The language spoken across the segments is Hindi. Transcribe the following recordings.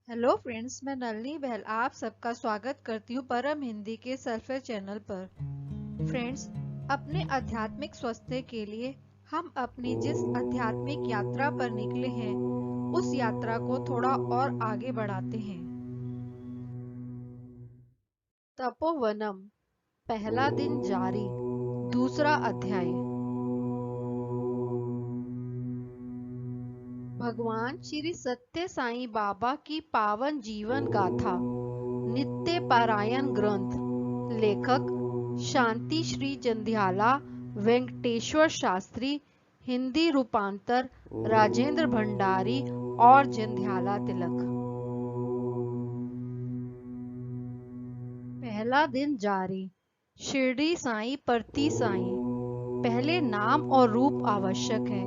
हेलो फ्रेंड्स, मैं नलिनी बहल आप सबका स्वागत करती हूँ परम हिंदी के सेल्फवेयर चैनल पर। फ्रेंड्स, अपने आध्यात्मिक स्वास्थ्य के लिए हम अपनी जिस आध्यात्मिक यात्रा पर निकले हैं उस यात्रा को थोड़ा और आगे बढ़ाते हैं। तपोवनम, पहला दिन जारी, दूसरा अध्याय। भगवान श्री सत्य साईं बाबा की पावन जीवन गाथा, नित्य पारायण ग्रंथ। लेखक शांति श्री जंध्याला वेंकटेश्वर शास्त्री। हिंदी रूपांतर राजेंद्र भंडारी और जंध्याला तिलक। पहला दिन जारी। शिरडी साईं परती साईं। पहले नाम और रूप आवश्यक है,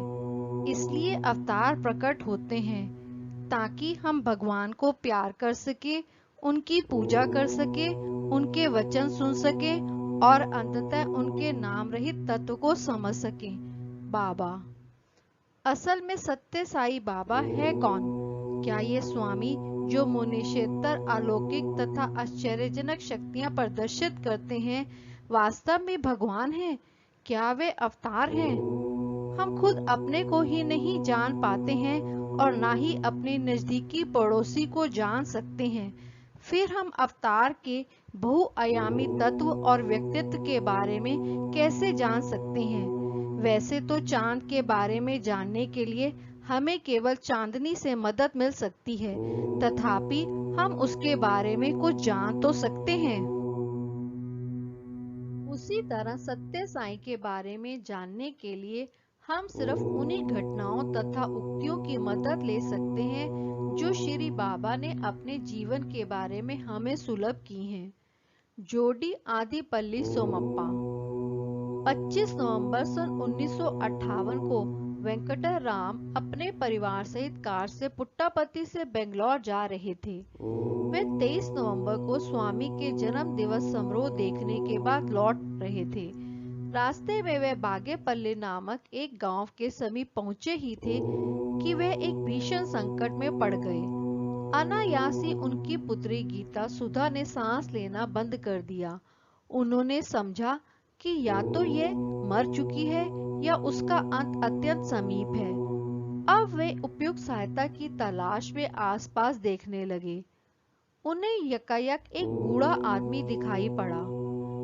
इसलिए अवतार प्रकट होते हैं ताकि हम भगवान को प्यार कर सके, उनकी पूजा कर सके, उनके वचन सुन सके और अंततः उनके नाम रहित तत्व को समझ सके। बाबा। असल में सत्य साईं बाबा है कौन? क्या ये स्वामी जो मुनिक्षेत्र अलौकिक तथा आश्चर्यजनक शक्तियां प्रदर्शित करते हैं वास्तव में भगवान हैं? क्या वे अवतार हैं? हम खुद अपने को ही नहीं जान पाते हैं और ना ही अपने नजदीकी पड़ोसी को जान सकते हैं, फिर हम अवतार के बहुआयामी तत्व और व्यक्तित्व के बारे में कैसे जान सकते हैं? वैसे तो चांद के बारे में जानने के लिए हमें केवल चांदनी से मदद मिल सकती है, तथापि हम उसके बारे में कुछ जान तो सकते हैं। उसी तरह सत्य साईं के बारे में जानने के लिए हम सिर्फ उन्हीं घटनाओं तथा उक्तियों की मदद ले सकते हैं जो श्री बाबा ने अपने जीवन के बारे में हमें सुलभ की हैं। जोडी आदिपल्ली सोमप्पा। 25 नवंबर सन 1958 को वेंकटराम अपने परिवार सहित कार से पुट्टापत्ती से बेंगलोर जा रहे थे। वे 23 नवंबर को स्वामी के जन्म दिवस समारोह देखने के बाद लौट रहे थे। रास्ते में वे बागेपल्ली नामक एक गांव के समीप पहुंचे ही थे कि वे एक भीषण संकट में पड़ गए। अनायास ही उनकी पुत्री गीता सुधा ने सांस लेना बंद कर दिया। उन्होंने समझा कि या तो ये मर चुकी है या उसका अंत अत्यंत समीप है। अब वे उपयुक्त सहायता की तलाश में आसपास देखने लगे। उन्हें यकायक एक बूढ़ा आदमी दिखाई पड़ा।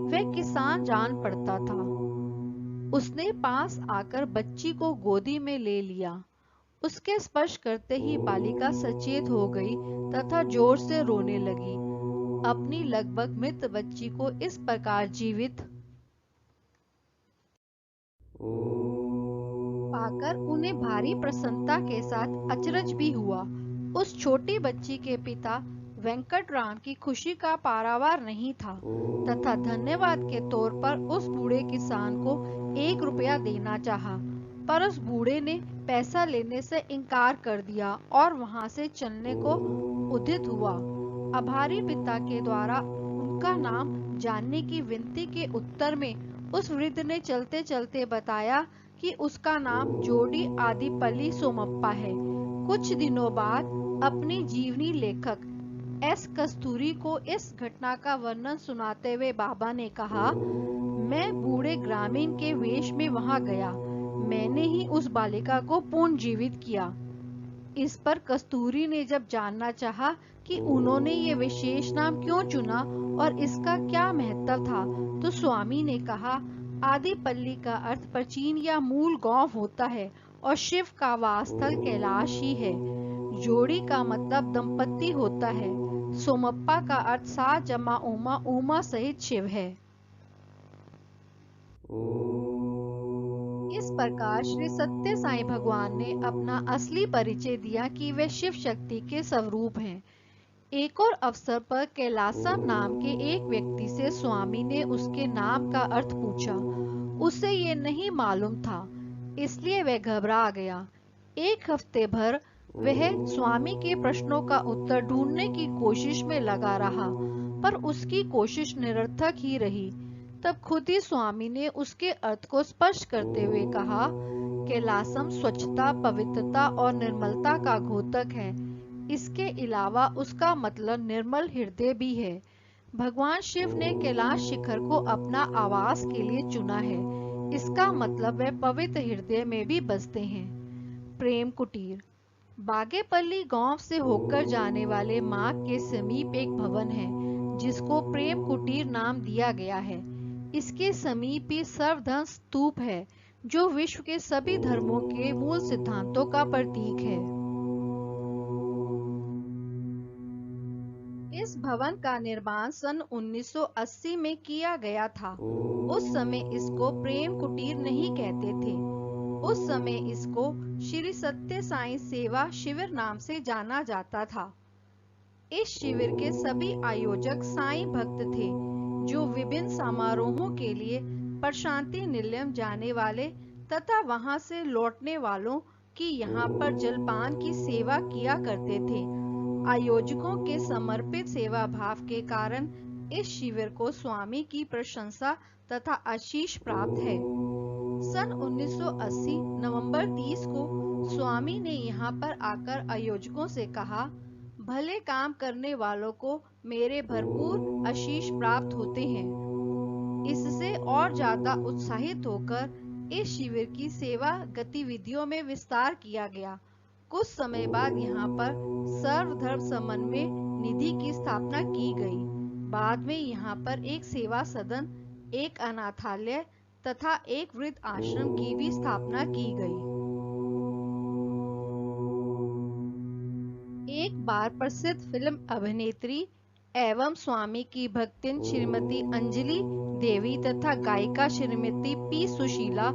वह किसान जान पड़ता था। उसने पास आकर बच्ची को गोदी में ले लिया। उसके स्पर्श करते ही बालिका सचेत हो गई तथा जोर से रोने लगी। अपनी लगभग मृत बच्ची को इस प्रकार जीवित पाकर उन्हें भारी प्रसन्नता के साथ अचरज भी हुआ। उस छोटी बच्ची के पिता वेंकटराम की खुशी का पारावार नहीं था तथा धन्यवाद के तौर पर उस बूढ़े किसान को 1 रुपया देना चाहा, पर उस बूढ़े ने पैसा लेने से इनकार कर दिया और वहां से चलने को उद्यत हुआ। आभारी पिता के द्वारा उनका नाम जानने की विनती के उत्तर में उस वृद्ध ने चलते चलते बताया कि उसका नाम जोडी आदिपल्ली सोमप्पा है। कुछ दिनों बाद अपनी जीवनी लेखक एस कस्तूरी को इस घटना का वर्णन सुनाते हुए बाबा ने कहा, मैं बूढ़े ग्रामीण के वेश में वहां गया। मैंने ही उस बालिका को पुनर्जीवित किया। इस पर कस्तूरी ने जब जानना चाहा कि उन्होंने ये विशेष नाम क्यों चुना और इसका क्या महत्व था, तो स्वामी ने कहा, आदिपल्ली का अर्थ प्राचीन या मूल गांव होता है और शिव का वासस्थल कैलाश ही है। जोड़ी का मतलब दंपति होता है। सोमप्पा का अर्थ 7 जमा उमा, उमा सहित शिव है। इस प्रकार श्री सत्य साईं भगवान ने अपना असली परिचय दिया कि वे शिव शक्ति के स्वरूप हैं। एक और अवसर पर कैलासम नाम के एक व्यक्ति से स्वामी ने उसके नाम का अर्थ पूछा। उसे ये नहीं मालूम था, इसलिए वह घबरा गया। 1 हफ्ते भर वह स्वामी के प्रश्नों का उत्तर ढूंढने की कोशिश में लगा रहा, पर उसकी कोशिश निरर्थक ही रही। तब खुद ही स्वामी ने उसके अर्थ को स्पष्ट करते हुए कहा, कैलासम स्वच्छता, पवित्रता और निर्मलता का द्योतक है। इसके अलावा उसका मतलब निर्मल हृदय भी है। भगवान शिव ने कैलाश शिखर को अपना आवास के लिए चुना है। इसका मतलब वह पवित्र हृदय में भी बसते हैं। प्रेम कुटीर बागेपल्ली गांव से होकर जाने वाले मार्ग के समीप एक भवन है जिसको प्रेम कुटीर नाम दिया गया है। इसके समीप ही सर्वधर्म स्तूप है जो विश्व के सभी धर्मों के मूल सिद्धांतों का प्रतीक है। इस भवन का निर्माण सन 1980 में किया गया था। उस समय इसको प्रेम कुटीर नहीं कहते थे। उस समय इसको श्री सत्य साई सेवा शिविर नाम से जाना जाता था। इस शिविर के सभी आयोजक साईं भक्त थे जो विभिन्न समारोहों के लिए प्रशांति निलयम जाने वाले तथा वहां से लौटने वालों की यहाँ पर जलपान की सेवा किया करते थे। आयोजकों के समर्पित सेवा भाव के कारण इस शिविर को स्वामी की प्रशंसा तथा आशीष प्राप्त है। सन 1980 नवंबर 30 को स्वामी ने यहाँ पर आकर आयोजकों से कहा, भले काम करने वालों को मेरे भरपूर आशीष प्राप्त होते हैं। इससे और ज्यादा उत्साहित होकर इस शिविर की सेवा गतिविधियों में विस्तार किया गया। कुछ समय बाद यहाँ पर सर्वधर्म समन्वय निधि की स्थापना की गई। बाद में यहाँ पर एक सेवा सदन, एक अनाथालय तथा एक वृद्ध आश्रम की भी स्थापना की गई। एक बार प्रसिद्ध फिल्म अभिनेत्री एवं स्वामी की भक्तिन श्रीमती अंजलि देवी तथा गायिका श्रीमती पी सुशीला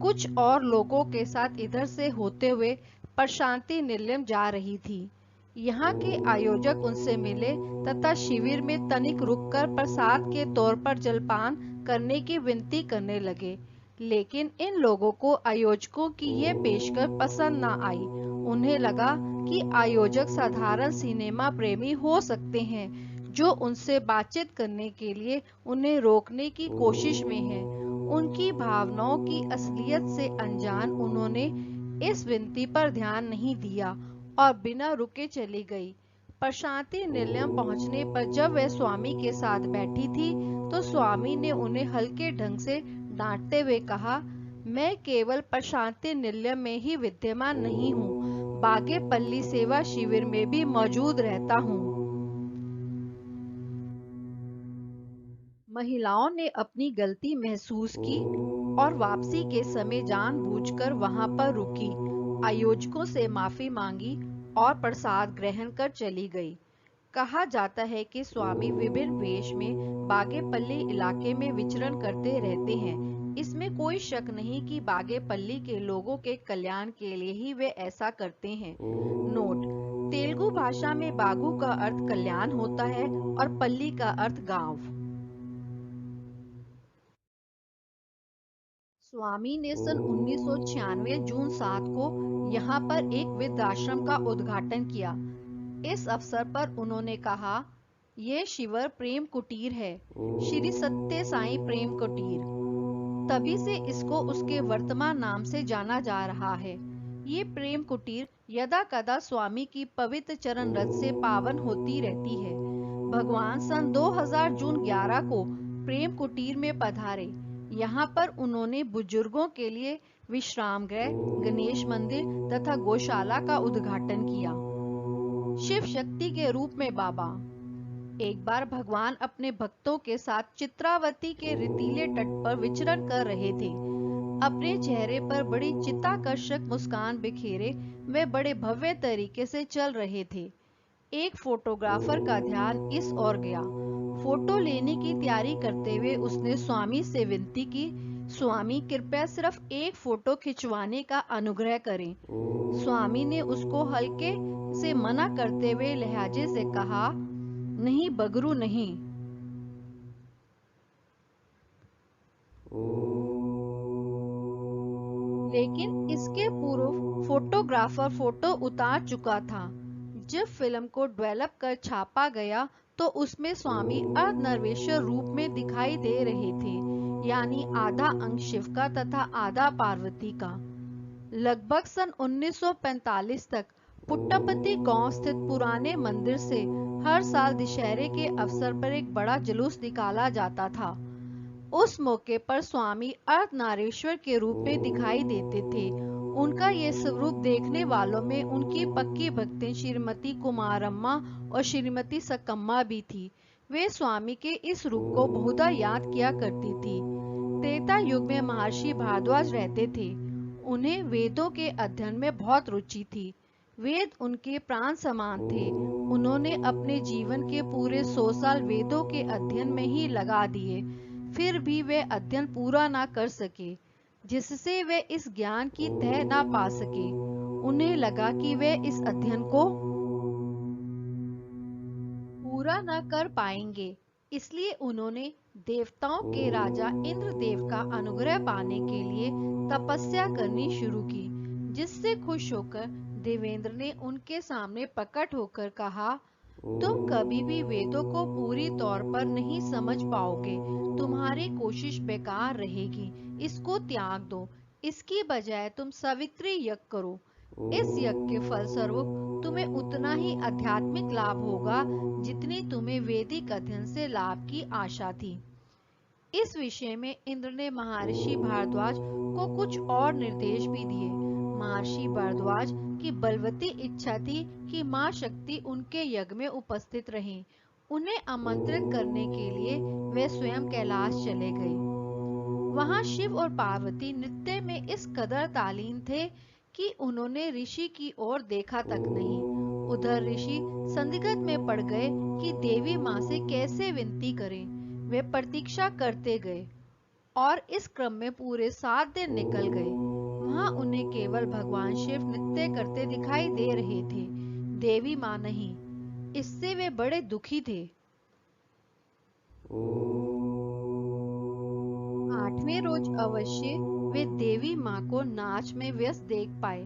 कुछ और लोगों के साथ इधर से होते हुए प्रशांति निलयम जा रही थी। यहाँ के आयोजक उनसे मिले तथा शिविर में तनिक रुककर प्रसाद के तौर पर जलपान करने की विनती करने लगे, लेकिन इन लोगों को आयोजकों की यह पेशकश पसंद न आई। उन्हें लगा कि आयोजक साधारण सिनेमा प्रेमी हो सकते हैं जो उनसे बातचीत करने के लिए उन्हें रोकने की कोशिश में है। उनकी भावनाओं की असलियत से अनजान उन्होंने इस विनती पर ध्यान नहीं दिया और बिना रुके चली गई। प्रशांति निलयम पहुंचने पर जब वह स्वामी के साथ बैठी थी तो स्वामी ने उन्हें हल्के ढंग से डांटते हुए कहा, मैं केवल प्रशांति निलयम में ही विद्यमान नहीं हूँ, बागेपल्ली सेवा शिविर में भी मौजूद रहता हूँ। महिलाओं ने अपनी गलती महसूस की और वापसी के समय जानबूझकर वहां पर रुकी, आयोजकों से माफी मांगी और प्रसाद ग्रहण कर चली गई। कहा जाता है कि स्वामी विभिन्न वेश में बागेपल्ली इलाके में विचरण करते रहते हैं। इसमें कोई शक नहीं कि बागेपल्ली के लोगों के कल्याण के लिए ही वे ऐसा करते हैं। नोट: तेलुगु भाषा में बागु का अर्थ कल्याण होता है और पल्ली का अर्थ गांव। स्वामी ने सन 1996 जून 7 को यहाँ पर एक वृद्धाश्रम का उद्घाटन किया। इस अवसर पर उन्होंने कहा, ये शिविर प्रेम कुटीर है, श्री सत्य साई प्रेम कुटीर। तभी से इसको उसके वर्तमान नाम से जाना जा रहा है। ये प्रेम कुटीर यदा कदा स्वामी की पवित्र चरण रज से पावन होती रहती है। भगवान सन 2000 जून 11 को प्रेम कुटीर में पधारे। यहाँ पर उन्होंने बुजुर्गों के लिए विश्राम गृह, गणेश मंदिर तथा गौशाला का उद्घाटन किया। शिव शक्ति के रूप में बाबा एक बार भगवान अपने भक्तों के साथ चित्रावती के रेतीले तट पर विचरण कर रहे थे। अपने चेहरे पर बड़ी चित्ताकर्षक मुस्कान बिखेरे वे बड़े भव्य तरीके से चल रहे थे। एक फोटोग्राफर का ध्यान इस ओर गया। फोटो लेने की तैयारी करते हुए उसने स्वामी से विनती की, स्वामी कृपया सिर्फ एक फोटो खिंचवाने का अनुग्रह करें। स्वामी ने उसको हल्के से मना करते हुए लहजे से कहा, नहीं बगरू नहीं। लेकिन इसके पूर्व फोटोग्राफर फोटो उतार चुका था। जब फिल्म को डेवलप कर छापा गया तो उसमें स्वामी अर्धनर्वेश्वर रूप में दिखाई दे रहे थे, यानी आधा अंग शिव का तथा आधा पार्वती का। लगभग सन 1945 तक पुट्टापत्ती गांव स्थित पुराने मंदिर से हर साल दशहरे के अवसर पर एक बड़ा जुलूस निकाला जाता था। उस मौके पर स्वामी अर्धनारीश्वर के रूप में दिखाई देते थे। उनका ये स्वरूप देखने वालों में उनकी पक्की भक्तें श्रीमती कुमारम्मा और श्रीमती सकम्मा भी थी। वे स्वामी के इस रूप को बहुधा याद किया करती थी। त्रेता युग में महर्षि भारद्वाज रहते थे। उन्हें वेदों के अध्ययन में बहुत रुचि थी। वेद उनके प्राण समान थे। उन्होंने अपने जीवन के पूरे 100 साल वेदों के अध्ययन में ही लगा दिए। फिर भी वे अध्ययन पूरा ना कर सके, जिससे वे इस ज्ञान की तह ना पा सके। उन्हें लगा कि वे इस अध्ययन को पूरा न कर पाएंगे। इसलिए उन्होंने देवताओं के राजा इंद्रदेव का अनुग्रह पाने के लिए तपस्या करनी शुरू की, जिससे खुश होकर देवेंद्र ने उनके सामने प्रकट होकर कहा, तुम कभी भी वेदों को पूरी तौर पर नहीं समझ पाओगे। तुम्हारी कोशिश बेकार रहेगी। इसको त्याग दो। इसकी बजाय तुम सावित्री यज्ञ करो। इस यज्ञ के फलस्वरूप तुम्हें उतना ही आध्यात्मिक लाभ होगा जितनी तुम्हें वैदिक अध्ययन से लाभ की आशा थी। इस विषय में इंद्र ने महर्षि भारद्वाज को कुछ और निर्देश भी दिए। महर्षि भारद्वाज की बलवती इच्छा थी कि मां शक्ति उनके यज्ञ में उपस्थित रहें। उन्हें आमंत्रित करने के लिए वे स्वयं कैलाश चले गए। वहां शिव और पार्वती नृत्य में इस कदर तालीन थे कि उन्होंने ऋषि की ओर देखा तक नहीं। उधर ऋषि संदिग्ध में पड़ गए कि देवी मां से कैसे विनती करें। वे प्रतीक्षा करते गए और इस क्रम में पूरे 7 दिन निकल गए। वहां उन्हें केवल भगवान शिव नृत्य करते दिखाई दे रहे थे, देवी मां नहीं। इससे वे बड़े दुखी थे। 8वें रोज अवश्य वे देवी मां को नाच में व्यस्त देख पाए।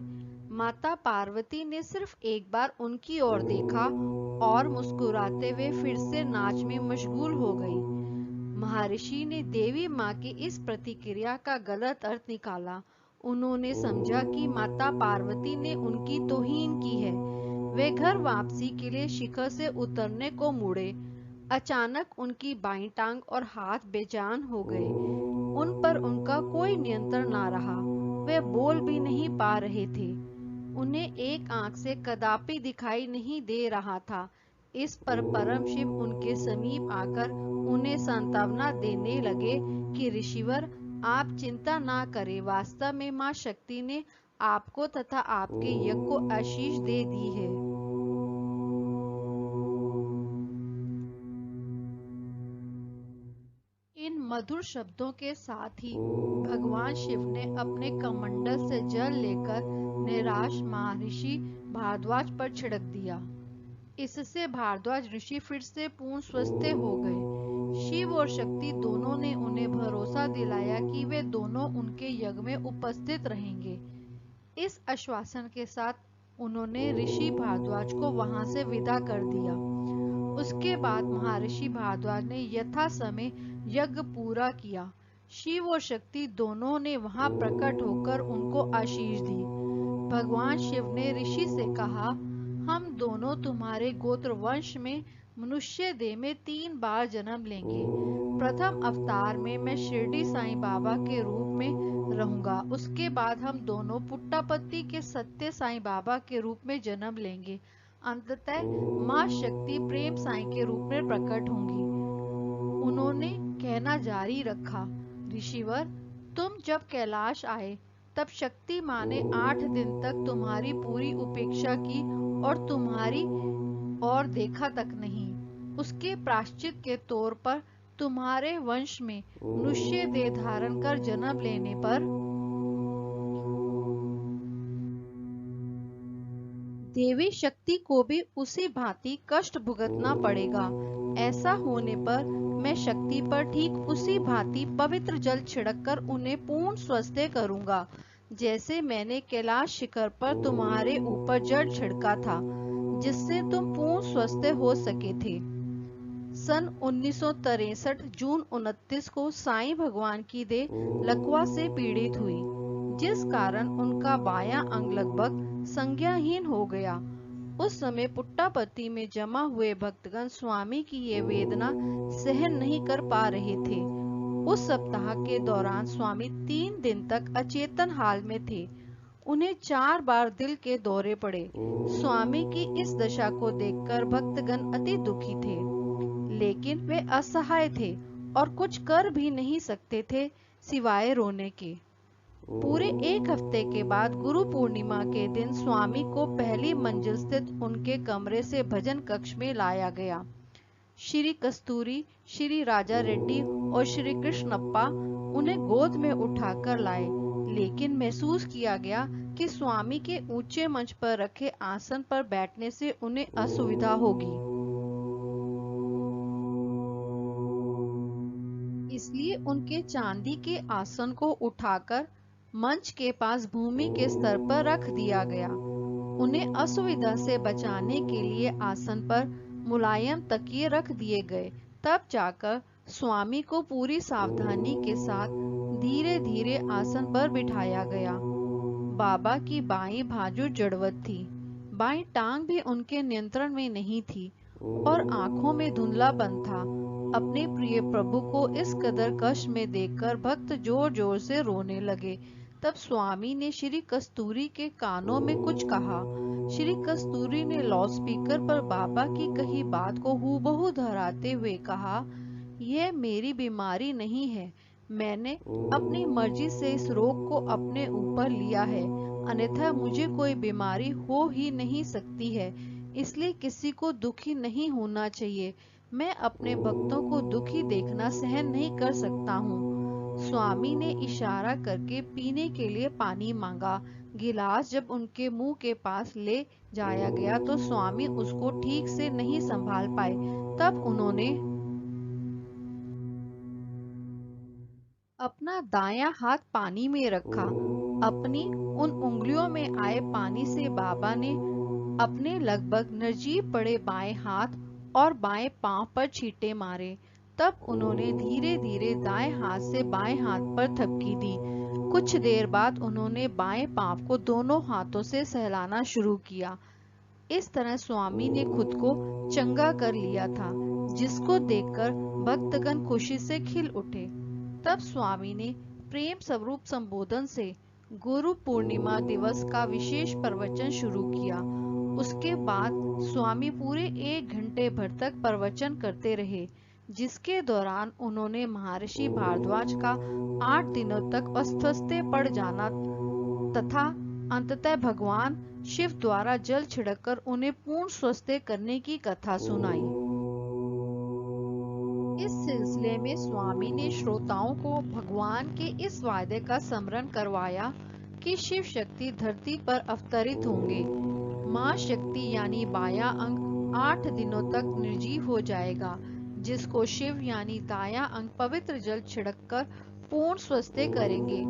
माता पार्वती ने सिर्फ एक बार उनकी ओर देखा और मुस्कुराते हुए फिर से नाच में मशगूल हो गई। महर्षि ने देवी मां की इस प्रतिक्रिया का गलत अर्थ निकाला। उन्होंने समझा कि माता पार्वती ने उनकी तौहीन की है। वे घर वापसी के लिए शिखर से उतरने को मुड़े। अचानक उनकी बाईं टांग और हाथ बेजान हो गए। उन पर उनका कोई नियंत्रण ना रहा। वे बोल भी नहीं पा रहे थे। उन्हें एक आंख से कदापि दिखाई नहीं दे रहा था। इस पर परम शिव उनके समीप आकर उन्हें सांत्वना देने लगे कि ऋषिवर, आप चिंता ना करें। वास्तव में मां शक्ति ने आपको तथा आपके यज्ञ को आशीष दे दी है। इन मधुर शब्दों के साथ ही भगवान शिव ने अपने कमंडल से जल लेकर निराश महर्षि भारद्वाज पर छिड़क दिया। इससे भारद्वाज ऋषि फिर से पूर्ण स्वस्थ हो गए। शिव और शक्ति दोनों ने उन्हें भरोसा दिलाया कि वे दोनों उनके यज्ञ में उपस्थित रहेंगे। इस आश्वासन के साथ उन्होंने ऋषि भारद्वाज को वहां से विदा कर दिया। उसके बाद महर्षि भारद्वाज ने यथा समय यज्ञ पूरा किया। शिव और शक्ति दोनों ने वहां प्रकट होकर उनको आशीष दी। भगवान शिव ने ऋषि से कहा, हम दोनों तुम्हारे गोत्र वंश में मनुष्य देह में 3 बार जन्म लेंगे। प्रथम अवतार में मैं शिरडी साईं बाबा के रूप में रहूंगा। उसके बाद हम दोनों पुट्टापत्ती के सत्य साईं बाबा के रूप में जन्म लेंगे। अंततः मां शक्ति प्रेम साईं के रूप में प्रकट होंगी। उन्होंने कहना जारी रखा, ऋषिवर, तुम जब कैलाश आए तब शक्ति मां ने 8 दिन तक तुम्हारी पूरी उपेक्षा की और तुम्हारी और देखा तक नहीं। उसके प्रायश्चित के तौर पर तुम्हारे वंश में मनुष्य देह धारण कर जन्म लेने पर देवी शक्ति को भी उसी भांति कष्ट भुगतना पड़ेगा। ऐसा होने पर मैं शक्ति पर ठीक उसी भांति पवित्र जल छिड़ककर उन्हें पूर्ण स्वस्थ करूंगा, जैसे मैंने कैलाश शिखर पर तुम्हारे ऊपर जल छिड़का था, जिससे तुम पूर्ण स्वस्थ हो सके थे। सन 1963 जून 29 को साईं भगवान की देह लकवा से पीड़ित हुई, जिस कारण उनका बायां अंग लगभग संज्ञाहीन हो गया उस समय पुट्टापर्ती में जमा हुए भक्तगण स्वामी की ये वेदना सहन नहीं कर पा रहे थे। उस सप्ताह के दौरान स्वामी 3 दिन तक अचेतन हाल में थे। उन्हें 4 बार दिल के दौरे पड़े। स्वामी की इस दशा को देखकर भक्तगण अति दुखी थे, लेकिन वे असहाय थे और कुछ कर भी नहीं सकते थे सिवाय रोने के। पूरे 1 हफ्ते के बाद गुरु पूर्णिमा के दिन स्वामी को पहली मंजिल स्थित उनके कमरे से भजन कक्ष में लाया गया। श्री कस्तूरी, श्री राजा रेड्डी और श्री कृष्णप्पा उन्हें गोद में उठाकर लाए, लेकिन महसूस किया गया कि स्वामी के ऊंचे मंच पर रखे आसन पर बैठने से उन्हें असुविधा होगी। इसलिए उनके चांदी के आसन को उठाकर मंच के पास भूमि के स्तर पर रख दिया गया। उन्हें असुविधा से बचाने के लिए आसन पर मुलायम तकिए रख दिए गए। तब जाकर स्वामी को पूरी सावधानी के साथ धीरे धीरे आसन पर बिठाया गया। बाबा की बाईं बाजू जड़वत थी, बाईं टांग भी उनके नियंत्रण में नहीं थी और आंखों में धुंधलापन था। अपने प्रिय प्रभु को इस कदर कष्ट में देखकर भक्त जोर जोर से रोने लगे। तब स्वामी ने श्री कस्तूरी के कानों में कुछ कहा। श्री कस्तूरी ने लाउडस्पीकर पर बाबा की कही बात को हूबहू दोहराते हुए कहा, यह मेरी बीमारी नहीं है, मैंने अपनी मर्जी से इस रोग को अपने ऊपर लिया है, अन्यथा मुझे कोई बीमारी हो ही नहीं सकती है, इसलिए किसी को दुखी नहीं होना चाहिए। मैं अपने भक्तों को दुखी देखना सहन नहीं कर सकता हूँ। स्वामी ने इशारा करके पीने के लिए पानी मांगा। गिलास जब उनके मुंह के पास ले जाया गया तो स्वामी उसको ठीक से नहीं संभाल पाए। तब उन्होंने अपना दायां हाथ पानी में रखा। अपनी उन उंगलियों में आए पानी से बाबा ने अपने लगभग निर्जीव पड़े बाएं हाथ और बाएं पांव पर छींटे मारे। तब उन्होंने धीरे धीरे दाएं हाथ से बाएं हाथ पर थपकी दी। कुछ देर बाद उन्होंने बाएं पांव को दोनों हाथों से सहलाना शुरू किया। इस तरह स्वामी ने खुद को चंगा कर लिया था, जिसको देखकर भक्तगण खुशी से खिल उठे। तब स्वामी ने प्रेम स्वरूप संबोधन से गुरु पूर्णिमा दिवस का विशेष प्रवचन शुरू किया। उसके बाद स्वामी पूरे 1 घंटे भर तक प्रवचन करते रहे, जिसके दौरान उन्होंने महर्षि भारद्वाज का 8 दिनों तक अस्वस्थ पड़ जाना तथा अंततः भगवान शिव द्वारा जल छिड़ककर उन्हें पूर्ण स्वस्थ करने की कथा सुनाई। इस सिलसिले में स्वामी ने श्रोताओं को भगवान के इस वायदे का स्मरण करवाया कि शिव शक्ति धरती पर अवतरित होंगे। मां शक्ति यानी बायां अंग 8 दिनों तक निर्जीव हो जाएगा, जिसको शिव यानी दायां अंग पवित्र जल छिड़ककर पूर्ण स्वस्थ करेंगे।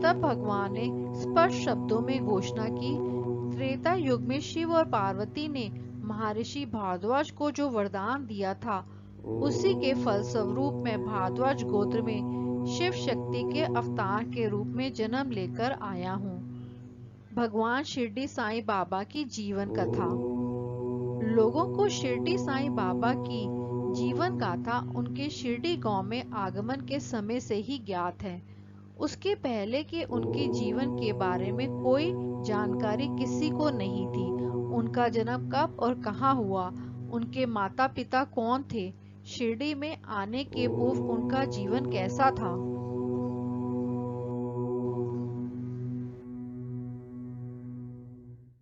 तब भगवान ने स्पष्ट शब्दों में घोषणा की, त्रेता युग में शिव और पार्वती ने महर्षि भारद्वाज को जो वरदान दिया था, उसी के फलस्वरूप मैं भारद्वाज गोत्र में शिव शक्ति के अवतार के रूप में जन्म लेकर आया हूँ। भगवान शिरडी साईं बाबा की जीवन कथा। लोगों को शिरडी साईं बाबा की जीवन गाथा उनके शिरडी गांव में आगमन के समय से ही ज्ञात है। उसके पहले के उनके जीवन के बारे में कोई जानकारी किसी को नहीं थी। उनका जन्म कब और कहाँ हुआ, उनके माता पिता कौन थे, शिरडी में आने के पूर्व उनका जीवन कैसा था।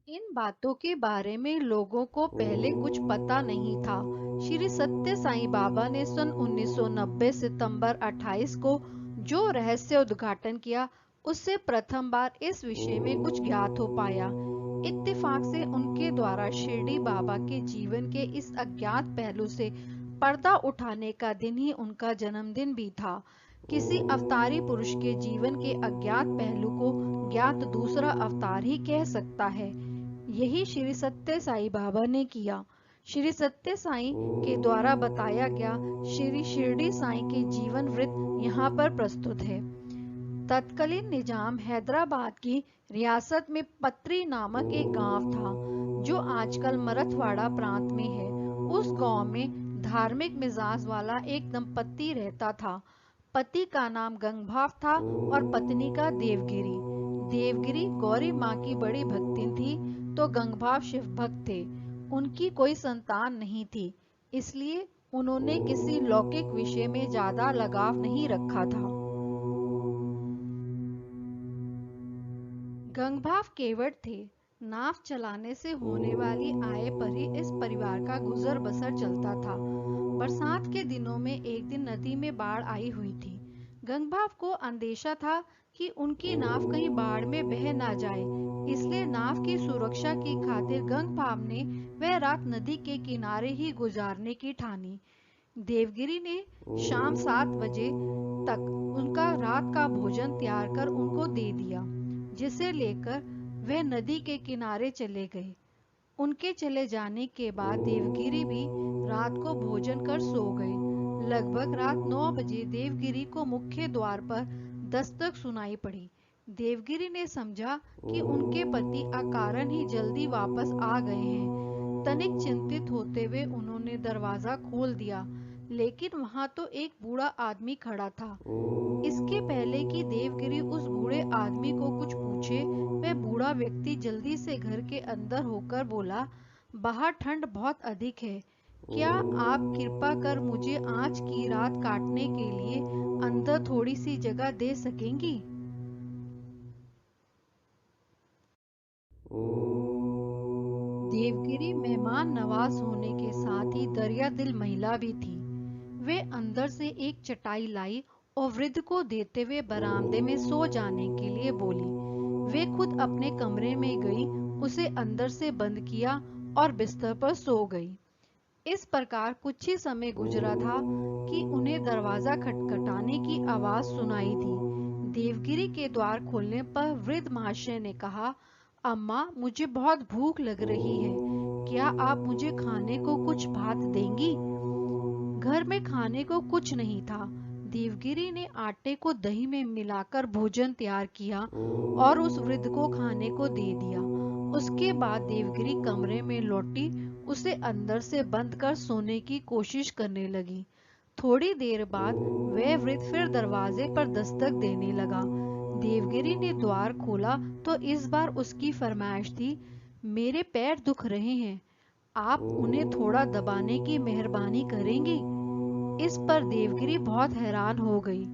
इन बातों के बारे में लोगों को पहले कुछ पता नहीं था। श्री सत्य साईं बाबा ने सन 1990 सितंबर 28 को जो रहस्य उद्घाटन किया, उससे प्रथम बार इस विषय में कुछ ज्ञात हो पाया। इत्तेफाक से उनके द्वारा शिरडी बाबा के जीवन के इस अज्ञात पहलू से पर्दा उठाने का दिन ही उनका जन्मदिन भी था। किसी अवतारी पुरुष के जीवन के अज्ञात पहलू को ज्ञात दूसरा अवतार ही कह सकता है। यही श्री सत्य साईं बाबा ने किया। श्री सत्य साईं के द्वारा बताया गया श्री शिरडी साईं के जीवन वृत्त यहाँ पर प्रस्तुत है। तत्कालीन निजाम हैदराबाद की रियासत में पत्री नामक एक गांव था। जो आजकल मराठवाड़ा प्रांत में है। उस गांव में धार्मिक मिजाज वाला एक दंपति रहता था। पति का नाम गंगभाव था और पत्नी का देवगिरी। देवगिरी गौरी माँ की बड़ी भक्तिन थी, तो गंगभाव शिव भक्त थे। उनकी कोई संतान नहीं थी, इसलिए उन्होंने किसी लौकिक विषय में ज्यादा लगाव नहीं रखा था। गंगभाव केवट थे। नाव चलाने से होने वाली आय पर ही इस परिवार का गुजर बसर चलता था। बरसात के दिनों में एक दिन नदी में बाढ़ आई हुई थी। गंगभाव को अंदेशा था कि उनकी नाव कहीं बाढ़ में बह ना जाए, इसलिए नाव की सुरक्षा की खातिर गंगभाव ने वह रात नदी के किनारे ही गुजारने की ठानी। देवगिरी ने शाम 7 बजे तक उनका रात का भोजन तैयार कर उनको दे दिया, जिसे लेकर वह नदी के किनारे चले गए। उनके चले जाने के बाद देवगिरी भी रात को भोजन कर सो गए। लगभग रात 9 बजे देवगिरी को मुख्य द्वार पर दस्तक सुनाई पड़ी। देवगिरी ने समझा कि उनके पति अकारण ही जल्दी वापस आ गए हैं। तनिक चिंतित होते हुए उन्होंने दरवाजा खोल दिया, लेकिन वहां तो एक बूढ़ा आदमी खड़ा था। इसके पहले कि देवगिरी उस बूढ़े आदमी को कुछ पूछे, वह बूढ़ा व्यक्ति जल्दी से घर के अंदर होकर बोला, बाहर ठंड बहुत अधिक है। क्या आप कृपा कर मुझे आज की रात काटने के लिए अंदर थोड़ी सी जगह दे सकेंगी? देवगिरी मेहमान नवाज होने के साथ ही दरिया दिल महिला भी थी। वे अंदर से एक चटाई लाई और वृद्ध को देते हुए बरामदे में सो जाने के लिए बोली। वे खुद अपने कमरे में गई, उसे अंदर से बंद किया और बिस्तर पर सो गई। इस प्रकार कुछ ही समय गुजरा था कि उन्हें दरवाजा खटखटाने की आवाज सुनाई दी। देवगिरी के द्वार खोलने पर वृद्ध महाशय ने कहा, अम्मा, मुझे बहुत भूख लग रही है। क्या आप मुझे खाने को कुछ भात देंगी? घर में खाने को कुछ नहीं था। देवगिरी ने आटे को दही में मिलाकर भोजन तैयार किया और उस वृद्ध को खाने को दे दिया। उसके बाद देवगिरी कमरे में लौटी, उसे अंदर से बंद कर सोने की कोशिश करने लगी। थोड़ी देर बाद वह वृद्ध फिर दरवाजे पर दस्तक देने लगा। देवगिरी ने द्वार खोला तो इस बार उसकी फरमाइश थी, मेरे पैर दुख रहे हैं, आप उन्हें थोड़ा दबाने की मेहरबानी करेंगी? इस पर देवगिरी बहुत हैरान हो गई।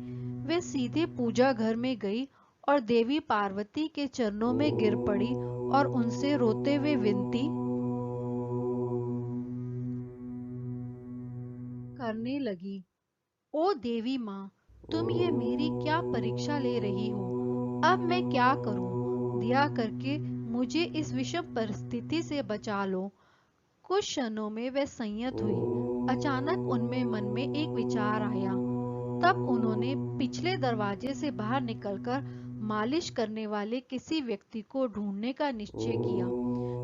वे सीधे पूजा घर में गई और देवी पार्वती के चरणों में गिर पड़ी और उनसे रोते हुए विनती करने लगी, ओ देवी माँ, तुम ये मेरी क्या परीक्षा ले रही हो? अब मैं क्या करूं? दया करके मुझे इस विषम परिस्थिति से बचा लो। कुछ क्षणों में वे संयत हुई। अचानक उनमें मन में एक विचार आया। तब उन्होंने पिछले दरवाजे से बाहर निकलकर मालिश करने वाले किसी व्यक्ति को ढूंढने का निश्चय किया,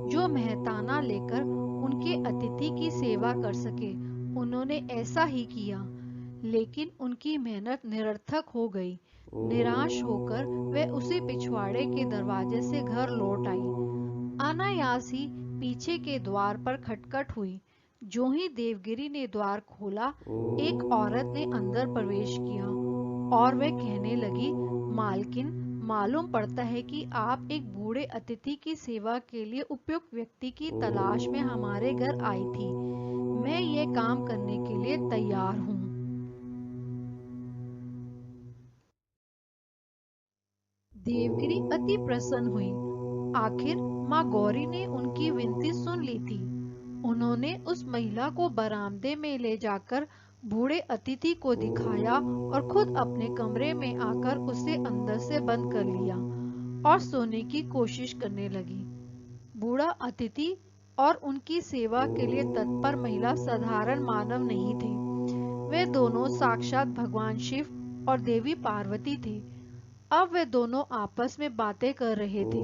जो मेहताना लेकर उनके अतिथि की सेवा कर सके। उन्होंने ऐसा ही किया, लेकिन उनकी मेहनत निरर्थक हो गई। निराश होकर वे उसी पिछवाड़े के दरवाजे से घर लौट आई। अनायास ही पीछे के द्वार पर खटखट हुई। जो ही देवगिरी ने द्वार खोला, एक औरत ने अंदर प्रवेश किया और वह कहने लगी, मालकिन, मालूम पड़ता है कि आप एक बूढ़े अतिथि की सेवा के लिए उपयुक्त व्यक्ति की तलाश में हमारे घर आई थी। मैं ये काम करने के लिए तैयार हूँ। देवगिरी अति प्रसन्न हुई। आखिर माँ गौरी ने उनकी विनती सुन ली थी। उन्होंने उस महिला को बरामदे में ले जाकर बूढ़े अतिथि को दिखाया और खुद अपने कमरे में आकर उसे अंदर से बंद कर लिया और सोने की कोशिश करने लगी। बूढ़ा अतिथि और उनकी सेवा के लिए तत्पर महिला साधारण मानव नहीं थे। वे दोनों साक्षात भगवान शिव और देवी पार्वती थे। अब वे दोनों आपस में बातें कर रहे थे।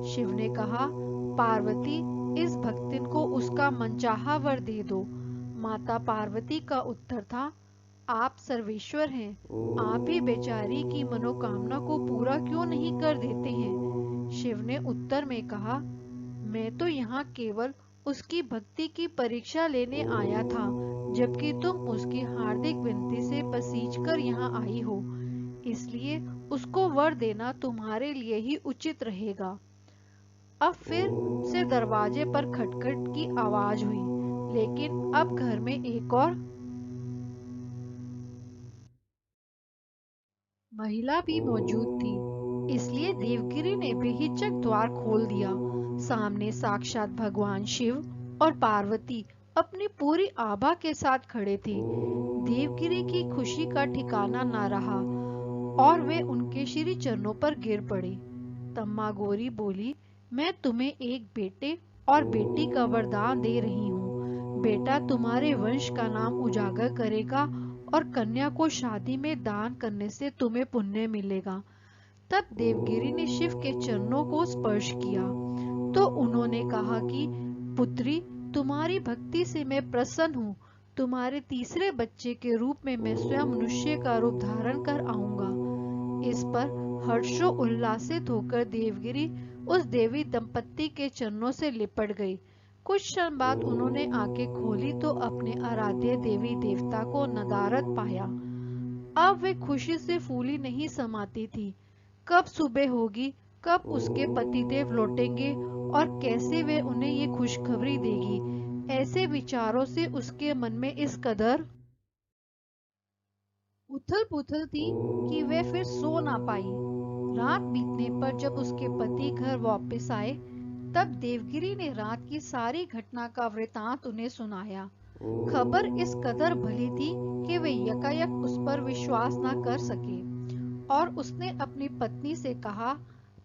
शिव ने कहा, पार्वती, इस भक्तिन को उसका मनचाहा वर दे दो। माता पार्वती का उत्तर था, आप सर्वेश्वर हैं, आप ही बेचारी की मनोकामना को पूरा क्यों नहीं कर देते हैं? शिव ने उत्तर में कहा, मैं तो यहाँ केवल उसकी भक्ति की परीक्षा लेने आया था, जबकि तुम उसकी हार्दिक विनती से पसीज कर यहाँ आई हो। इसलिए उसको वर देना तुम्हारे लिए ही उचित रहेगा। अब फिर से दरवाजे पर खटखट की आवाज हुई, लेकिन अब घर में एक और महिला भी मौजूद थी। इसलिए देवगिरी ने बेहिचक द्वार खोल दिया। सामने साक्षात भगवान शिव और पार्वती अपनी पूरी आभा के साथ खड़े थे। देवगिरी की खुशी का ठिकाना न रहा और वे उनके श्री चरणों पर गिर पड़े। तम्मा गौरी बोली, मैं तुम्हें एक बेटे और बेटी का वरदान दे रही हूँ। बेटा तुम्हारे वंश का नाम उजागर करेगा और कन्या को शादी में दान करने से तुम्हें पुण्य मिलेगा। तब देवगिरी ने शिव के चरणों को स्पर्श किया तो उन्होंने कहा कि पुत्री, तुम्हारी भक्ति से मैं प्रसन्न हूँ। तुम्हारे तीसरे बच्चे के रूप में मैं स्वयं मनुष्य का रूप धारण कर आऊंगा। इस पर हर्षो उल्लासित होकर देवगिरी उस देवी दंपत्ति के चरणों से लिपट गई। कुछ क्षण बाद उन्होंने आंखें खोली तो अपने आराध्य देवी देवता को नदारद पाया। अब वे खुशी से फूली नहीं समाती थी। कब सुबह होगी, कब उसके पतिदेव लौटेंगे और कैसे वे उन्हें ये खुशखबरी देगी, ऐसे विचारों से उसके मन में इस कदर उथल पुथल थी कि वे फिर सो ना पाई। रात बीतने पर जब उसके पति घर वापस आए, तब देवगिरी ने रात की सारी घटना का वृतांत उन्हें सुनाया। खबर इस कदर भली थी कि वे यकायक उस पर विश्वास न कर सके और उसने अपनी पत्नी से कहा,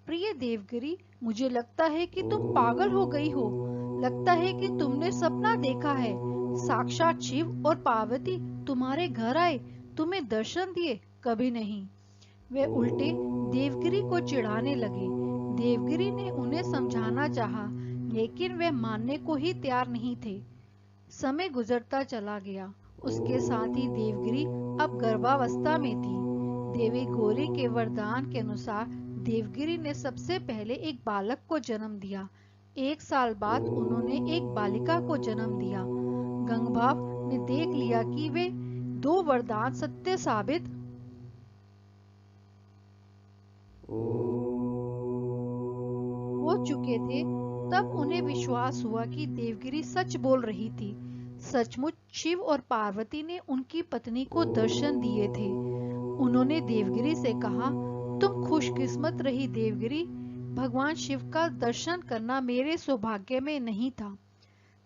प्रिय देवगिरी, मुझे लगता है कि तुम पागल हो गई हो। लगता है कि तुमने सपना देखा है। साक्षात शिव और पार्वती तुम्हारे घर आए, तुम्हें दर्शन दिए? कभी नहीं। वे उल्टे देवगिरी को चिढ़ाने लगे। देवगिरी ने उन्हें समझाना चाहा, लेकिन वे मानने को ही तैयार नहीं थे। समय गुजरता चला गया। उसके साथ ही देवगिरी अब गर्भावस्था में थी। देवी गौरी के वरदान के अनुसार देवगिरी ने सबसे पहले एक बालक को जन्म दिया। 1 साल बाद उन्होंने एक बालिका को जन्म दिया। गंगभाव ने देख लिया कि वे 2 वरदान सत्य साबित हो चुके थे। तब उन्हें विश्वास हुआ कि देवगिरी सच बोल रही थी। सचमुच शिव और पार्वती ने उनकी पत्नी को दर्शन दिए थे। उन्होंने देवगिरी से कहा, तुम खुशकिस्मत रही देवगिरी। भगवान शिव का दर्शन करना मेरे सौभाग्य में नहीं था।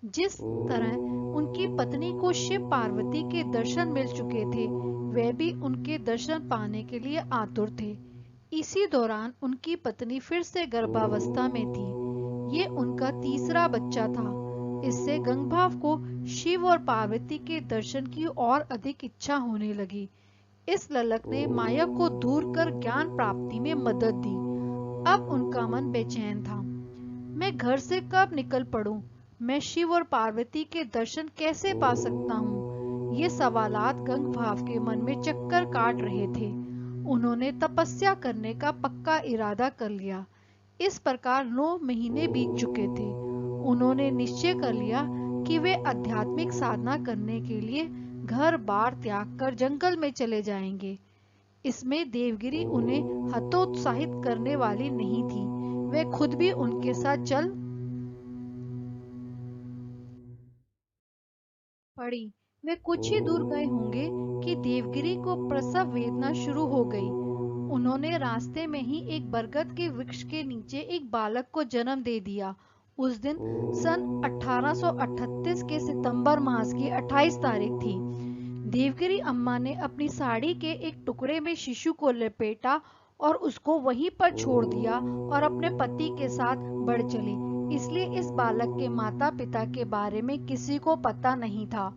जिस तरह उनकी पत्नी को शिव पार्वती के दर्शन मिल चुके थे, वे भी उनके दर्शन पाने के लिए आतुर थे। इसी दौरान उनकी पत्नी फिर से गर्भावस्था में थी। ये उनका तीसरा बच्चा था। इससे गंगभाव को शिव और पार्वती के दर्शन की और अधिक इच्छा होने लगी। इस ललक ने माया को दूर कर ज्ञान प्राप्ति में मदद दी। अब उनका मन बेचैन था। मैं घर से कब निकल पड़ूं? मैं शिव और पार्वती के दर्शन कैसे पा सकता हूँ? ये सवालात गंगभाव के मन में चक्कर काट रहे थे। उन्होंने तपस्या करने का पक्का इरादा कर लिया। इस प्रकार 9 महीने बीत चुके थे। उन्होंने निश्चय कर लिया कि वे आध्यात्मिक साधना करने के लिए घर बार त्याग कर जंगल में चले जाएंगे। इसमें देवगिरी उन्हें हतोत्साहित करने वाली नहीं थी। वे खुद भी उनके साथ चल पड़ी। वे कुछ ही दूर गए होंगे कि देवगिरी को प्रसव वेदना शुरू हो गई। उन्होंने रास्ते में ही एक बरगद के वृक्ष के नीचे एक बालक को जन्म दे दिया। उस दिन सन 1838 के सितंबर मास की 28 तारीख थी। देवगिरी अम्मा ने अपनी साड़ी के एक टुकड़े में शिशु को लपेटा और उसको वहीं पर छोड़ दिया और अपने पति के साथ बढ़ चली। इसलिए इस बालक के माता पिता के बारे में किसी को पता नहीं था।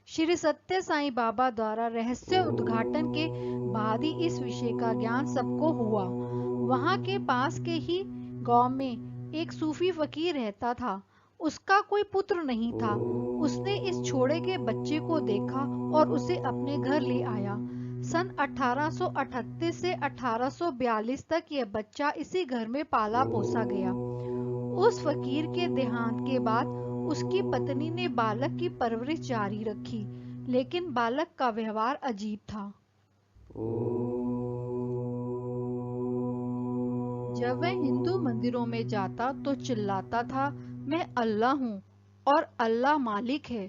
श्री सत्य साईं बाबा द्वारा रहस्य उद्घाटन के बाद ही इस विषय का ज्ञान सबको हुआ। वहां के पास के ही गांव में एक सूफी फकीर रहता था। उसका कोई पुत्र नहीं था। उसने इस छोड़े के बच्चे को देखा और उसे अपने घर ले आया। सन 1838 से 1842 तक यह बच्चा इसी घर में पाला पोसा गया। उस फकीर के देहांत के बाद उसकी पत्नी ने बालक की परवरिश जारी रखी, लेकिन बालक का व्यवहार अजीब था। जब वह हिंदू मंदिरों में जाता तो चिल्लाता था, मैं अल्लाह हूँ और अल्लाह मालिक है।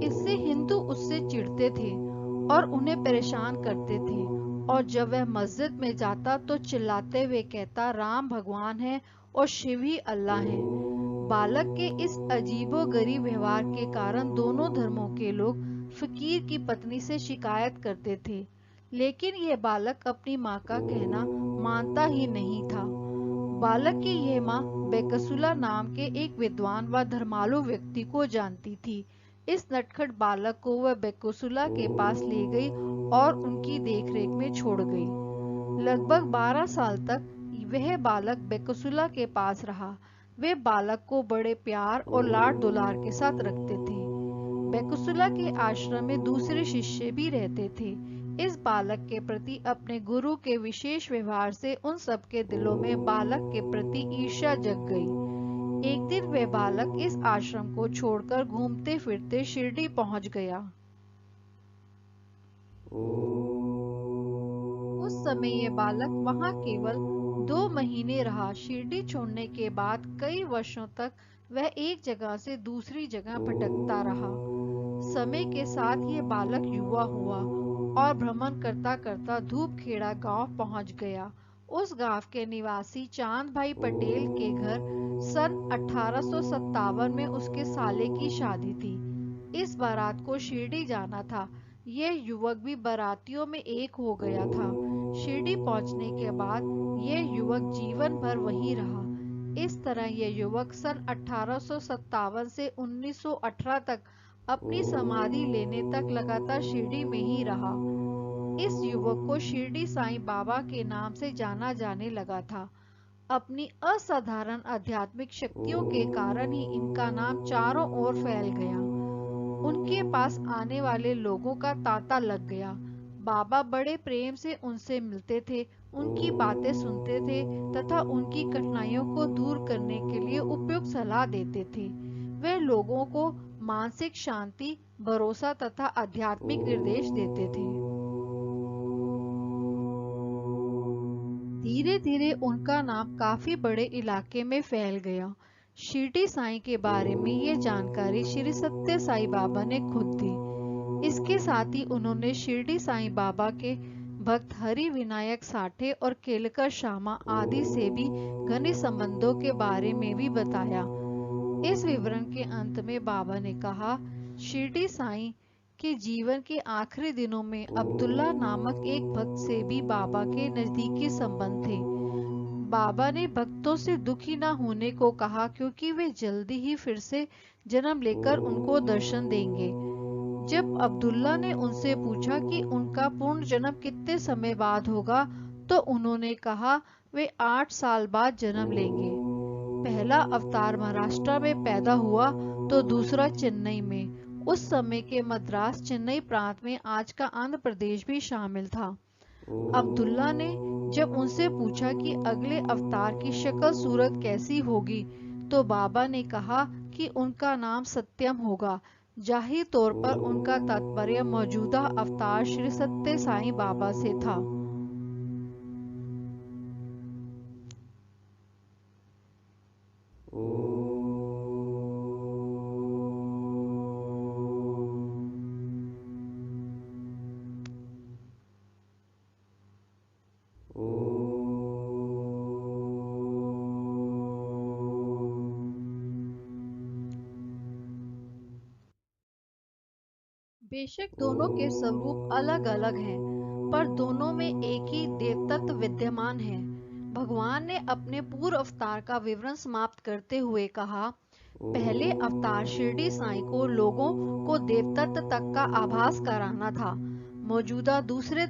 इससे हिंदू उससे चिढ़ते थे और उन्हें परेशान करते थे। और जब वह मस्जिद में जाता तो चिल्लाते हुए कहता, राम भगवान है और शिव ही अल्लाह है। बालक के इस अजीबोगरीब व्यवहार के कारण दोनों धर्मों के लोग फकीर की पत्नी से शिकायत करते थे, लेकिन यह बालक अपनी माँ का कहना मानता ही नहीं था। बालक की यह माँ बेकसुला नाम के एक विद्वान व धर्मालु व्यक्ति को जानती थी। इस नटखट बालक को वह बेकसुला के पास ले गई और उनकी देखरेख में छोड़ गई। लगभग 12 साल तक वह बालक बेकसुला के पास रहा। वे बालक को बड़े प्यार और लाड दुलार के साथ रखते थे। बेकुसुला के आश्रम में दूसरे शिष्य भी रहते थे। इस बालक के प्रति अपने गुरु के विशेष व्यवहार से उन सबके दिलों में बालक के प्रति ईर्ष्या जग गई। एक दिन वह बालक इस आश्रम को छोड़कर घूमते फिरते शिरडी पहुंच गया। उस समय यह बालक वहां केवल 2 महीने रहा। शिरडी छोड़ने के बाद कई वर्षों तक वह एक जगह से दूसरी जगह भटकता रहा। समय के साथ ये बालक युवा हुआ और भ्रमण करता करता धूपखेड़ा गांव पहुंच गया। उस गांव के निवासी चांद भाई पटेल के घर सन 1857 में उसके साले की शादी थी। इस बारात को शिरडी जाना था। यह युवक भी बारातियों में एक हो गया था। शिरडी पहुंचने के बाद यह युवक जीवन भर वहीं रहा। इस तरह यह युवक सन 1857 से 1918 तक अपनी समाधि लेने तक लगातार शिरडी में ही रहा। इस युवक को शिरडी साईं बाबा के नाम से जाना जाने लगा था। अपनी असाधारण आध्यात्मिक शक्तियों के कारण ही इनका नाम चारों ओर फैल गया। उनके पास आने वाले लोगों का तांता लग गया। बाबा बड़े प्रेम से उनसे मिलते थे, उनकी बातें सुनते थे तथा उनकी कठिनाइयों को दूर करने के लिए उपयुक्त सलाह देते थे। वे लोगों को मानसिक शांति, भरोसा तथा आध्यात्मिक निर्देश देते थे। धीरे धीरे उनका नाम काफी बड़े इलाके में फैल गया। शिरडी साईं के बारे में ये जानकारी श्री सत्य साईं बाबा ने खुद दी। इसके साथ ही उन्होंने शिरडी साईं बाबा के भक्त हरि विनायक साठे और केलकर शामा आदि से भी घनिष्ठ संबंधों के बारे में भी बताया। इस विवरण के अंत में बाबा ने कहा, शिरडी साईं के जीवन के आखिरी दिनों में अब्दुल्ला नामक एक भक्त से भी बाबा के नजदीकी संबंध थे। बाबा ने भक्तों से दुखी न होने को कहा, क्योंकि वे जल्दी ही फिर से जन्म लेकर उनको दर्शन देंगे। जब अब्दुल्ला ने उनसे पूछा कि उनका पूर्ण जन्म कितने समय बाद होगा, तो उन्होंने कहा वे 8 साल बाद जन्म लेंगे। पहला अवतार महाराष्ट्र में पैदा हुआ तो दूसरा चेन्नई में। उस समय के मद्रास चेन्नई प्रांत में आज का आंध्र प्रदेश भी शामिल था। अब्दुल्ला ने जब उनसे पूछा कि अगले अवतार की शक्ल सूरत कैसी होगी, तो बाबा ने कहा कि उनका नाम सत्यम होगा। जाहिर तौर पर उनका तात्पर्य मौजूदा अवतार श्री सत्य साईं बाबा से था। बेशक दोनों के स्वरूप अलग अलग हैं, पर दोनों में एक ही देवतत्व विद्यमान है। भगवान ने अपने पूर्व अवतार का विवरण समाप्त करते हुए कहा, पहले अवतार शिरडी साईं को लोगों को देवतत्व तक का आभास कराना था। मौजूदा दूसरे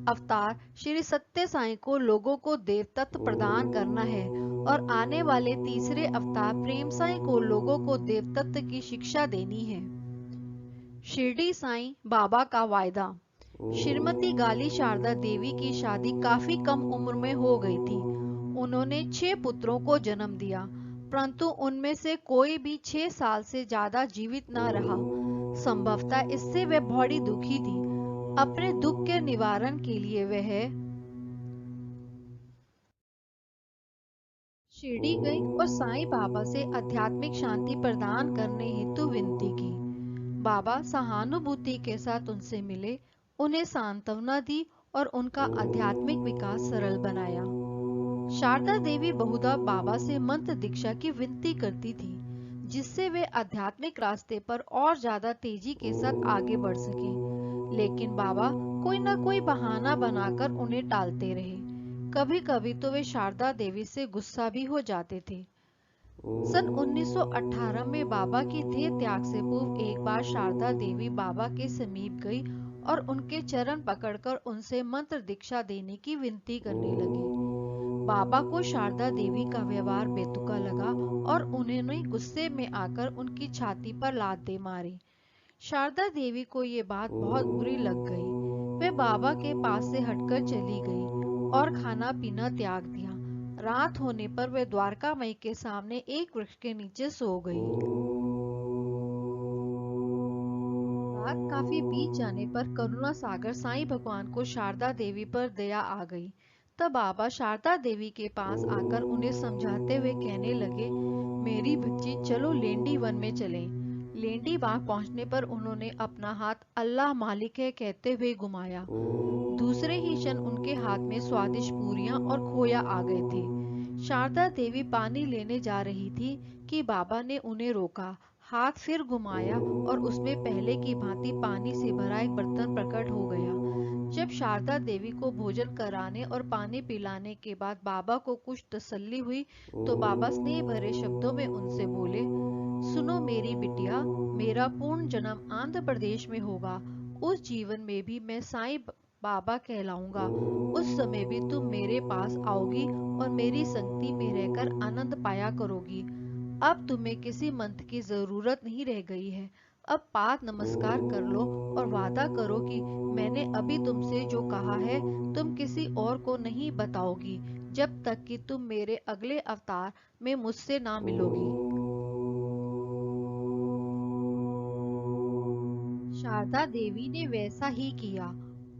अवतार श्री सत्य साईं को लोगों को देवतत्व प्रदान करना है और आने वाले तीसरे अवतार प्रेम साईं को लोगों को देवतत्व की शिक्षा देनी है। शिरडी साईं बाबा का वायदा। श्रीमती गाली शारदा देवी की शादी काफी कम उम्र में हो गई थी। उन्होंने 6 पुत्रों को जन्म दिया। परंतु उनमें से कोई भी 6 साल से ज्यादा जीवित न रहा। संभवतः इससे वह बड़ी दुखी थी। अपने दुख के निवारण के लिए वह शिरडी गई और साईं बाबा से आध्यात्मिक शांति प्रदान करने हेतु विनती की। बाबा सहानुभूति के साथ उनसे मिले, उन्हें सांत्वना दी और उनका आध्यात्मिक विकास सरल बनाया। शारदा देवी बहुधा बाबा से मंत्र दीक्षा की विनती करती थी, जिससे वे आध्यात्मिक रास्ते पर और ज्यादा तेजी के साथ आगे बढ़ सके। लेकिन बाबा कोई न कोई बहाना बनाकर उन्हें टालते रहे। कभी कभी तो वे शारदा देवी से गुस्सा भी हो जाते थे। सन 1918 में बाबा की देह त्याग से पूर्व एक बार शारदा देवी बाबा के समीप गई और उनके चरण पकड़कर उनसे मंत्र दीक्षा देने की विनती करने लगी। बाबा को शारदा देवी का व्यवहार बेतुका लगा और उन्होंने गुस्से में आकर उनकी छाती पर लात मारी। शारदा देवी को ये बात बहुत बुरी लग गई। वे बाबा के पास से हटकर चली गई और खाना पीना त्याग दिया। रात होने पर वे द्वारका माई के सामने एक वृक्ष के नीचे सो गई। रात काफी बीत जाने पर करुणा सागर साईं भगवान को शारदा देवी पर दया आ गई। तब बाबा शारदा देवी के पास आकर उन्हें समझाते हुए कहने लगे, मेरी बच्ची चलो लेंडी वन में चलें। लेंडी बाग पहुंचने पर उन्होंने अपना हाथ अल्लाह मालिक है कहते हुए घुमाया। दूसरे ही क्षण उनके हाथ में स्वादिष्ट पूरियां और खोया आ गए थे। शारदा देवी पानी लेने जा रही थी कि बाबा ने उन्हें रोका। हाथ फिर घुमाया और उसमें पहले की भांति पानी से भरा एक बर्तन प्रकट हो गया। जब शारदा देवी को भोजन कराने और पानी पिलाने के बाद बाबा को कुछ तसल्ली हुई तो बाबा स्नेह भरे शब्दों में उनसे बोले, सुनो मेरी बिटिया, मेरा पूर्ण जन्म आंध्र प्रदेश में होगा। उस जीवन में भी मैं साईं बाबा कहलाऊंगा। उस समय भी तुम मेरे पास आओगी और मेरी संगति में रहकर आनंद पाया करोगी। अब तुम्हें किसी मंत्र की जरूरत नहीं रह गई है। अब पाद नमस्कार कर लो और वादा करो कि मैंने अभी तुमसे जो कहा है तुम किसी और को नहीं बताओगी, जब तक कि तुम मेरे अगले अवतार में मुझसे ना मिलोगी। शारदा देवी ने वैसा ही किया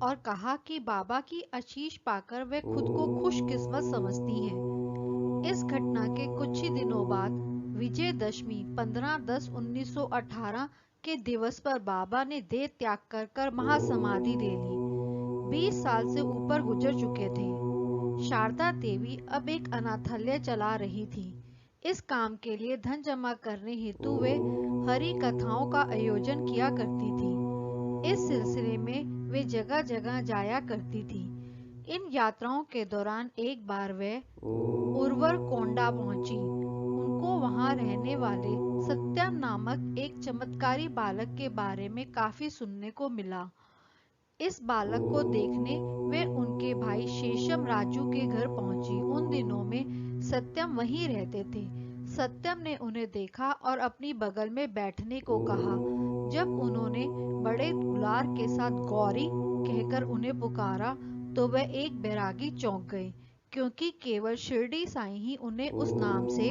और कहा कि बाबा की आशीष पाकर वे खुद को खुशकिस्मत समझती हैं। इस घटना के कुछ ही दिनों बाद विजयदशमी 15/10/1918 के दिवस पर बाबा ने देह त्याग कर महासमाधि ले ली। 20 साल से ऊपर गुजर चुके थे। शारदा देवी अब एक अनाथालय चला रही थी। इस काम के लिए धन जमा करने हेतु वे हरि कथाओं का आयोजन किया करती थी। इस सिलसिले में वे जगह जगह जाया करती थी। इन यात्राओं के दौरान एक बार वे उर्वर कोंडा पहुंची। उनको वहां रहने वाले सत्यम नामक एक चमत्कारी बालक के बारे में काफी सुनने को मिला। इस बालक को देखने वे उनके भाई शेषम राजू के घर पहुंची। उन दिनों में सत्यम वहीं रहते थे। सत्यम ने उन्हें देखा और अपनी बगल में बैठने को कहा। जब उन्होंने बड़े दुलार के साथ गौरी कहकर उन्हें पुकारा तो वह एक बैरागी चौंक गए, क्योंकि केवल शिरडी साईं ही उन्हें उस नाम से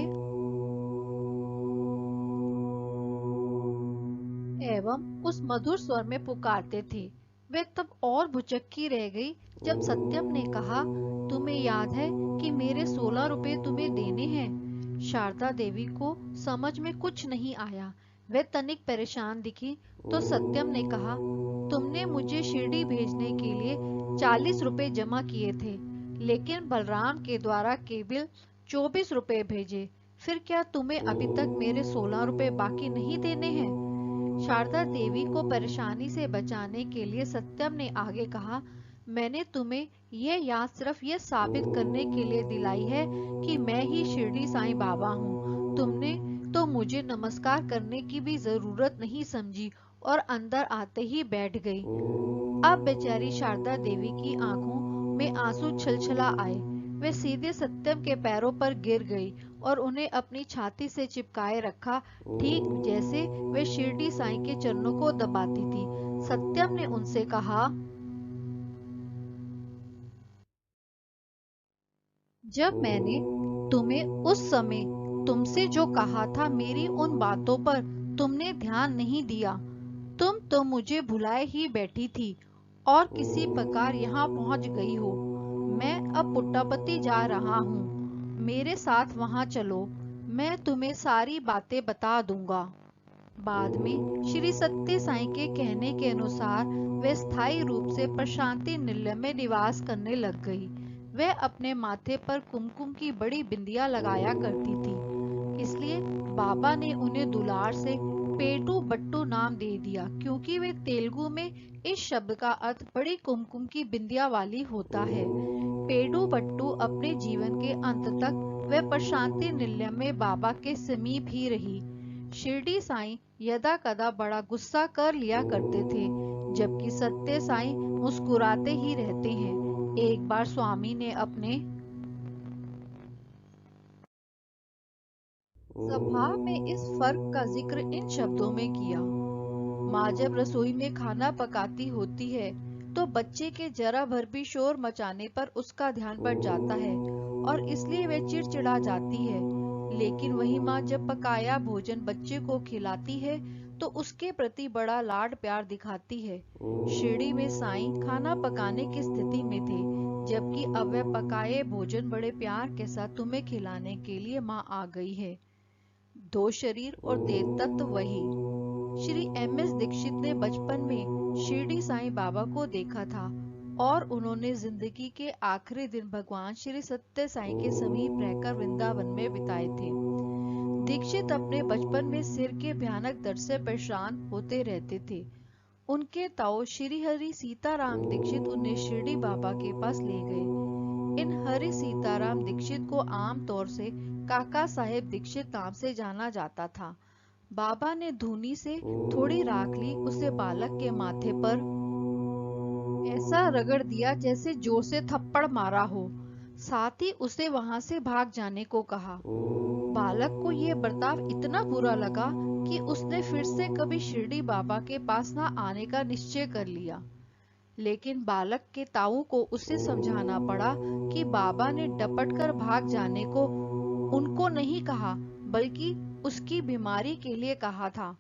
एवं उस मधुर स्वर में पुकारते थे। वे तब और भुचक्की रह गई जब सत्यम ने कहा, तुम्हें याद है कि मेरे 16 रुपए तुम्हें देने हैं। शारदा देवी को समझ में कुछ नहीं आया। वह तनिक परेशान दिखी तो सत्यम ने कहा, तुमने मुझे शिरडी भेजने के लिए 40 रुपए जमा किए थे, लेकिन बलराम के द्वारा केवल 24 रुपए भेजे। फिर क्या तुम्हें अभी तक मेरे 16 रुपए बाकी नहीं देने हैं? शारदा देवी को परेशानी से बचाने के लिए सत्यम ने आगे कहा, मैंने तुम्हें यह याद सिर्फ यह साबित करने के लिए दिलाई है कि मैं ही शिरडी साईं बाबा हूँ। तुमने तो मुझे नमस्कार करने की भी जरूरत नहीं समझी और अंदर आते ही बैठ गई। अब बेचारी शारदा देवी की आंखों में आंसू छलछला आए। वे सीधे सत्यम के पैरों पर गिर गई और उन्हें अपनी छाती से चिपकाए रखा, ठीक जैसे वे शिरडी साईं के चरणों को दबाती थी। सत्यम ने उनसे कहा, जब मैंने तुम्हें उस समय तुमसे जो कहा था मेरी उन बातों पर तुमने ध्यान नहीं दिया। तुम तो मुझे भुलाए ही बैठी थी और किसी प्रकार यहाँ पहुँच गई हो। मैं अब पुट्टापत्ती जा रहा हूँ, मेरे साथ वहाँ चलो, मैं तुम्हें सारी बातें बता दूंगा। बाद में श्री सत्य साई के कहने के अनुसार वे स्थायी रूप से प्रशांति निलय में निवास करने लग गई। वह अपने माथे पर कुमकुम की बड़ी बिंदिया लगाया करती थी, इसलिए बाबा ने उन्हें दुलार से पेटू बट्टू नाम दे दिया, क्योंकि वे तेलुगु में इस शब्द का अर्थ बड़ी कुमकुम की बिंदिया वाली होता है। पेडू बट्टू अपने जीवन के अंत तक वह प्रशांति निलय में बाबा के समीप ही रही। शिरडी साईं यदा कदा बड़ा गुस्सा कर लिया करते थे, जबकि सत्य साईं मुस्कुराते ही रहते हैं। एक बार स्वामी ने अपने सभा में इस फर्क का जिक्र इन शब्दों में किया। माँ जब रसोई में खाना पकाती होती है तो बच्चे के जरा भर भी शोर मचाने पर उसका ध्यान बढ़ जाता है और इसलिए वह चिड़चिड़ा जाती है। लेकिन वही माँ जब पकाया भोजन बच्चे को खिलाती है तो उसके प्रति बड़ा लाड प्यार दिखाती है। शिरडी में साईं खाना पकाने की स्थिति में थे, जबकि अब वह पकाए भोजन बड़े प्यार के साथ तुम्हें खिलाने के लिए माँ आ गई है। दो शरीर और देह तत्व वही। श्री एम.एस. दीक्षित ने बचपन में शिरडी साईं बाबा को देखा था और उन्होंने जिंदगी के आखिरी दिन भगवान श्री सत्य साईं के समीप रहकर वृंदावन में बिताए थे। दीक्षित अपने बचपन में सिर के भयानक दर्द से परेशान होते रहते थे। उनके ताऊ श्री हरि सीताराम दीक्षित उन्हें शिरडी बाबा के पास ले गए। इन हरि सीताराम दीक्षित को आम तौर से काका साहेब दीक्षित नाम से जाना जाता था। बाबा ने धूनी से थोड़ी राख ली, उसे बालक के माथे पर ऐसा रगड़ दिया जैसे जोर से थप्पड़ मारा हो, साथ ही उसे वहां से भाग जाने को कहा। बालक को यह बर्ताव इतना बुरा लगा कि उसने फिर से कभी शिरडी बाबा के पास न आने का निश्चय कर लिया। लेकिन बालक के ताऊ को उसे समझाना पड़ा कि बाबा ने डपट कर भाग जाने को उनको नहीं कहा, बल्कि उसकी बीमारी के लिए कहा था।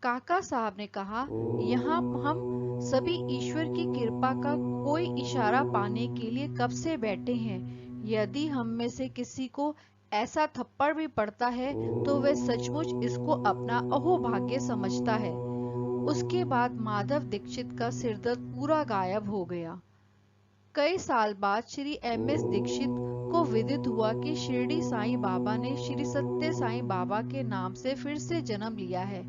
काका साहब ने कहा, यहाँ हम सभी ईश्वर की कृपा का कोई इशारा पाने के लिए कब से बैठे हैं। यदि हम में से किसी को ऐसा थप्पड़ भी पड़ता है तो वह सचमुच इसको अपना अहोभाग्य समझता है। उसके बाद माधव दीक्षित का सिरदर्द पूरा गायब हो गया। कई साल बाद श्री एम.एस. दीक्षित को विदित हुआ कि शिरडी साईं बाबा ने श्री सत्य साईं बाबा के नाम से फिर से जन्म लिया है।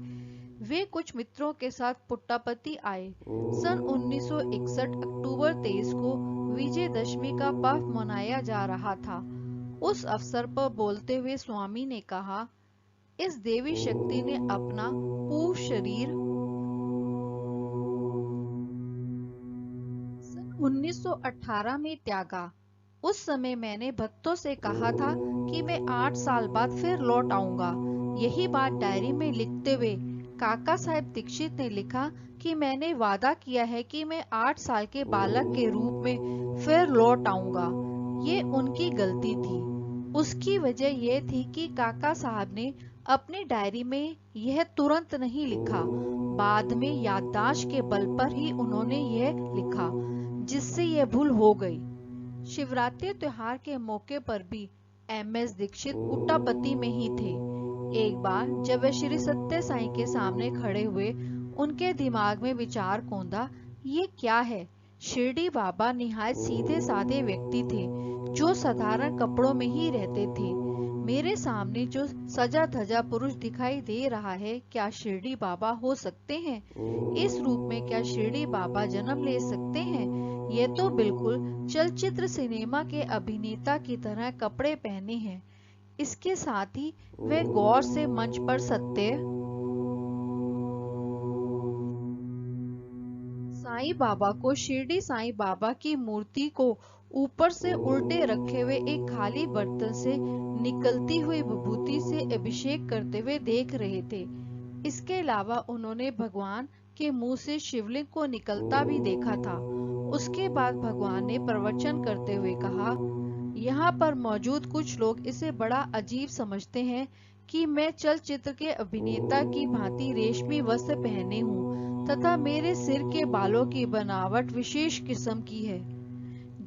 वे कुछ मित्रों के साथ पुट्टापत्ती आए। सन 1961 अक्टूबर 23 को विजयदशमी का पर्व मनाया जा रहा था। उस अवसर पर बोलते हुए स्वामी ने कहा, इस देवी शक्ति ने अपना पूर्ण शरीर 1918 में त्यागा। उस समय मैंने भक्तों से कहा था कि मैं 8 साल बाद फिर लौट आऊंगा। यही बात डायरी में लिखते हुए काका साहेब दीक्षित ने लिखा कि मैंने वादा किया है कि मैं 8 साल के बालक के रूप में फिर लौट आऊंगा। ये उनकी गलती थी। उसकी वजह यह थी कि काका साहब ने अपनी डायरी में यह तुरंत नहीं लिखा। बाद में याददाश्त के बल पर ही उन्होंने यह लिखा, जिससे यह भूल हो गई। शिवरात्रि त्योहार के मौके पर भी एम.एस. दीक्षित पुट्टापत्ती में ही थे। एक बार जब वे श्री सत्य साईं के सामने खड़े हुए, उनके दिमाग में विचार कौंधा, ये क्या है। शिरडी बाबा निहायत सीधे साधे व्यक्ति थे, जो साधारण कपड़ों में ही रहते थे। मेरे सामने जो सजा धजा पुरुष दिखाई दे रहा है, क्या शिरडी बाबा हो सकते हैं? इस रूप में क्या शिरडी बाबा जन्म ले सकते हैं? ये तो बिल्कुल चलचित्र सिनेमा के अभिनेता की तरह कपड़े पहने हैं। इसके साथ ही वे गौर से मंच पर सत्य साईं बाबा को शिरडी साईं बाबा की मूर्ति को ऊपर से उल्टे रखे हुए एक खाली बर्तन से निकलती हुई विभूति से अभिषेक करते हुए देख रहे थे। इसके अलावा उन्होंने भगवान के मुंह से शिवलिंग को निकलता भी देखा था। उसके बाद भगवान ने प्रवचन करते हुए कहा, यहाँ पर मौजूद कुछ लोग इसे बड़ा अजीब समझते हैं कि मैं चलचित्र के अभिनेता की भांति रेशमी वस्त्र पहने हूँ तथा मेरे सिर के बालों की बनावट विशेष किस्म की है।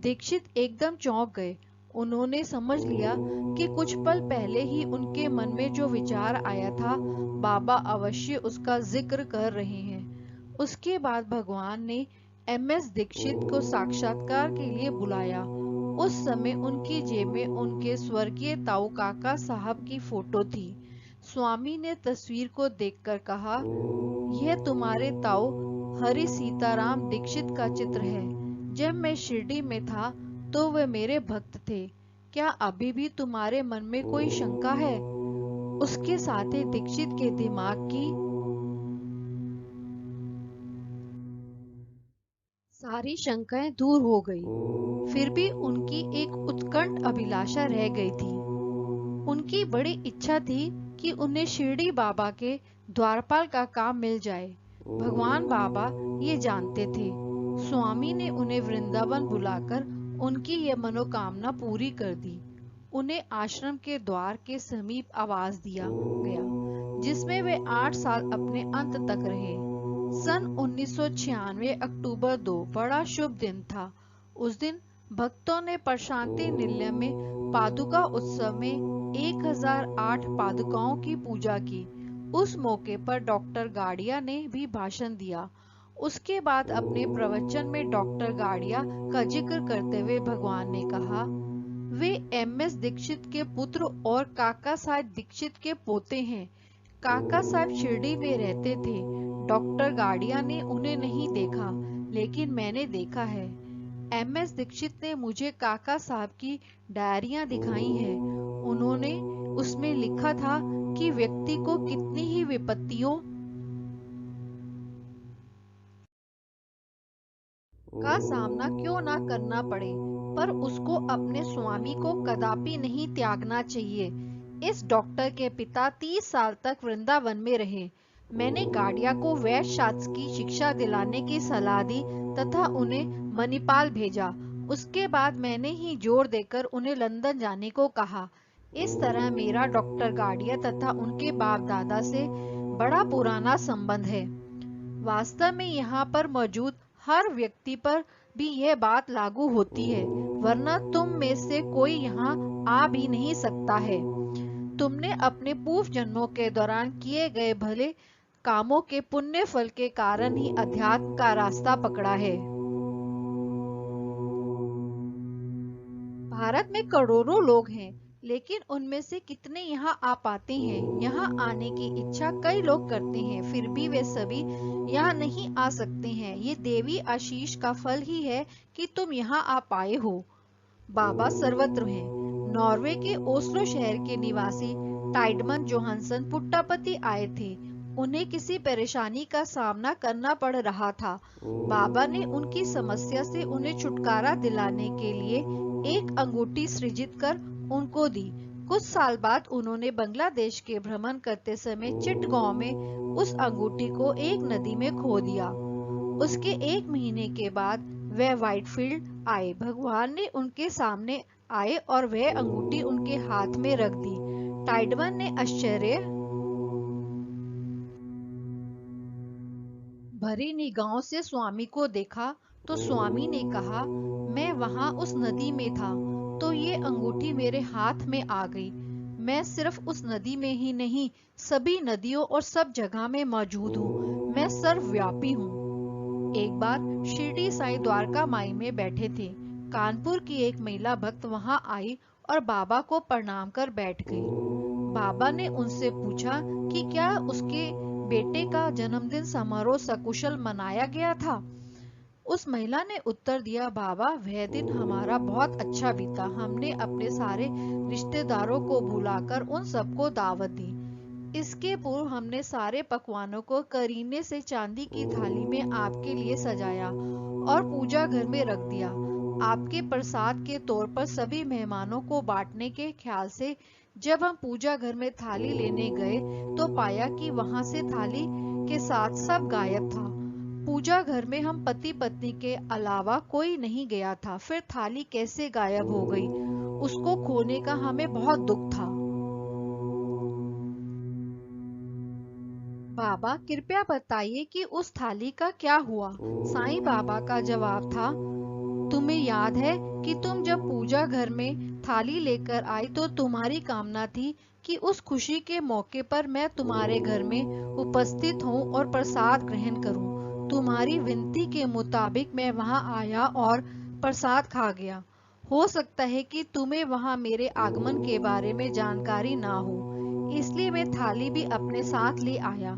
दीक्षित एकदम चौंक गए। उन्होंने समझ लिया कि कुछ पल पहले ही उनके मन में जो विचार आया था, बाबा अवश्य उसका जिक्र कर रहे हैं। उसके बाद भगवान ने एमएस दीक्षित को साक्षात्कार के लिए बुलाया। उस समय उनकी जेब में उनके स्वर्गीय ताऊ काका साहब की फोटो थी। स्वामी ने तस्वीर को देखकर कहा, यह तुम्हारे ताऊ हरि सीताराम दीक्षित का चित्र है। जब मैं शिरडी में था तो वे मेरे भक्त थे। क्या अभी भी तुम्हारे मन में कोई शंका है? उसके साथ ही दीक्षित के दिमाग की सारी शंकाएं दूर हो गई। फिर भी उनकी एक उत्कंठ अभिलाषा रह गई थी। उनकी बड़ी इच्छा थी कि उन्हें शिरडी बाबा के द्वारपाल का काम मिल जाए। भगवान बाबा ये जानते थे। स्वामी ने उन्हें वृंदावन बुलाकर उनकी यह मनोकामना पूरी कर दी। उन्हें आश्रम के द्वार के समीप आवास दिया गया, जिसमें वे 8 साल अपने अंत तक रहे। सन 1996 अक्टूबर 2 बड़ा शुभ दिन था। उस दिन भक्तों ने प्रशांति निलय में पादुका उत्सव में 1008 पादुकाओं की पूजा की। उस मौके पर डॉक्टर गाड़िया ने भी भाषण दिया। उसके बाद अपने प्रवचन में डॉक्टर गाड़िया का जिक्र करते हुए भगवान ने कहा, वे एमएस दीक्षित के पुत्र और काका साहब दीक्षित के पोते हैं। काका साहब शिरडी में रहते थे। डॉक्टर गाड़िया ने उन्हें नहीं देखा, लेकिन मैंने देखा है। एमएस दीक्षित ने मुझे काका साहब की डायरियां दिखाई हैं। उन्होंने उसमें लिखा था कि व्यक्ति को कितनी ही विपत्तियों का सामना क्यों ना करना पड़े, पर उसको अपने स्वामी को कदापि नहीं त्यागना चाहिए। इस डॉक्टर के पिता 30 साल तक वृंदावन में रहे। मैंने गाड़िया को वैद्य शास्त्र की शिक्षा दिलाने की सलाह दी तथा उन्हें मणिपाल भेजा। उसके बाद मैंने ही जोर देकर उन्हें लंदन जाने को कहा। इस तरह मेरा डॉक्टर गाड़िया तथा उनके बाप दादा से बड़ा पुराना संबंध है। वास्तव में यहाँ पर मौजूद हर व्यक्ति पर भी यह बात लागू होती है, वरना तुम में से कोई यहाँ आ भी नहीं सकता है। तुमने अपने पूर्व जन्मों के दौरान किए गए भले कामों के पुण्य फल के कारण ही अध्यात्म का रास्ता पकड़ा है। भारत में करोड़ों लोग हैं, लेकिन उनमें से कितने यहाँ आ पाते हैं? यहाँ आने की इच्छा कई लोग करते हैं, फिर भी वे सभी यहाँ नहीं आ सकते हैं। ये देवी आशीष का फल ही है कि तुम यहाँ आ पाए हो। बाबा सर्वत्र हैं। नॉर्वे के ओस्लो शहर के निवासी टाइडमन जोहानसन पुट्टापति आए थे। उन्हें किसी परेशानी का सामना करना पड़ रहा था। बाबा ने उनकी समस्या से उन्हें छुटकारा दिलाने के लिए एक अंगूठी सृजित कर उनको दी। कुछ साल बाद उन्होंने बांग्लादेश के भ्रमण करते समय चिटगांव में उस अंगूठी को एक नदी में खो दिया। उसके 1 महीने के बाद वे व्हाइटफील्ड आए। भगवान ने उनके सामने आए और वह अंगूठी उनके हाथ में रख दी। टाइडमन ने आश्चर्य भरी निगाहों से स्वामी को देखा तो स्वामी ने कहा, मैं वहां उस नदी में था तो ये अंगूठी मेरे हाथ में आ गई। मैं सिर्फ उस नदी में ही नहीं, सभी नदियों और सब जगह में मौजूद हूँ। मैं सर्वव्यापी हूँ। एक बार शिरडी साईं द्वारका माई में बैठे थे। कानपुर की एक महिला भक्त वहां आई और बाबा को प्रणाम कर बैठ गई। बाबा ने उनसे पूछा कि क्या उसके बेटे का जन्मदिन समारोह सकुशल मनाया गया था। उस महिला ने उत्तर दिया, बाबा वह दिन हमारा बहुत अच्छा बीता। हमने अपने सारे रिश्तेदारों को बुलाकर उन सबको दावत दी। इसके पूर्व हमने सारे पकवानों को करीने से चांदी की थाली में आपके लिए सजाया और पूजा घर में रख दिया। आपके प्रसाद के तौर पर सभी मेहमानों को बांटने के ख्याल से जब हम पूजा घर में थाली लेने गए तो पाया कि वहां से थाली के साथ सब गायब था। पूजा घर में हम पति पत्नी के अलावा कोई नहीं गया था। फिर थाली कैसे गायब हो गई? उसको खोने का हमें बहुत दुख था। बाबा कृपया बताइए कि उस थाली का क्या हुआ। साईं बाबा का जवाब था, तुम्हें याद है कि तुम जब पूजा घर में थाली लेकर आई तो तुम्हारी कामना थी कि उस खुशी के मौके पर मैं तुम्हारे घर में उपस्थित हूँ और प्रसाद ग्रहण करूँ। तुम्हारी विनती के मुताबिक मैं वहाँ आया और प्रसाद खा गया। हो सकता है कि तुम्हें वहाँ मेरे आगमन के बारे में जानकारी ना हो, इसलिए मैं थाली भी अपने साथ ले आया।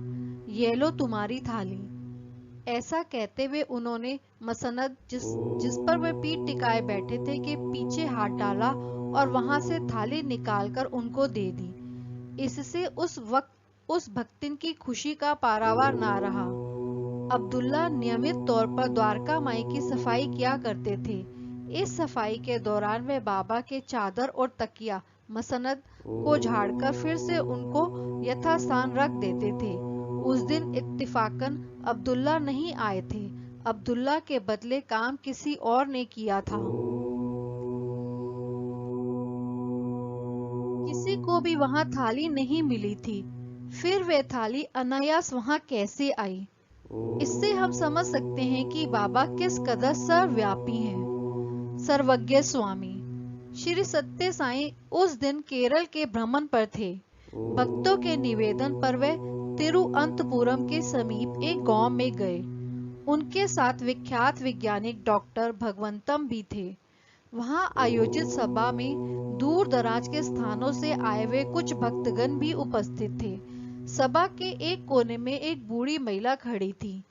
ये लो तुम्हारी थाली। ऐसा कहते हुए उन्होंने मसनद जिस पर वे पीठ टिकाए बैठे थे के पीछे हाथ डाला और वहां से थाली निकालकर उनको दे दी। इससे उस वक्त उस भक्तिन की खुशी का पारावार ना रहा। अब्दुल्ला नियमित तौर पर द्वारका माई की सफाई किया करते थे। इस सफाई के दौरान वे बाबा के चादर और तकिया मसनद को झाड़कर फिर से उनको यथास्थान रख देते थे। उस दिन इत्तिफाकन अब्दुल्ला नहीं आए थे। अब्दुल्ला के बदले काम किसी और ने किया था। किसी को भी वहां थाली नहीं मिली थी। फिर वे थाली अनायास वहां कैसे आई? इससे हम समझ सकते हैं कि बाबा किस कदर सर्वव्यापी हैं। सर्वज्ञ स्वामी श्री सत्य साईं उस दिन केरल के भ्रमण पर थे। भक्तों के निवेदन पर वे तिरुअनंतपुरम के समीप एक गांव में गए। उनके साथ विख्यात वैज्ञानिक डॉक्टर भगवंतम भी थे। वहां आयोजित सभा में दूर दराज के स्थानों से आए हुए कुछ भक्तगण भी उपस्थित थे। सभा के एक कोने में एक बूढ़ी महिला खड़ी थी।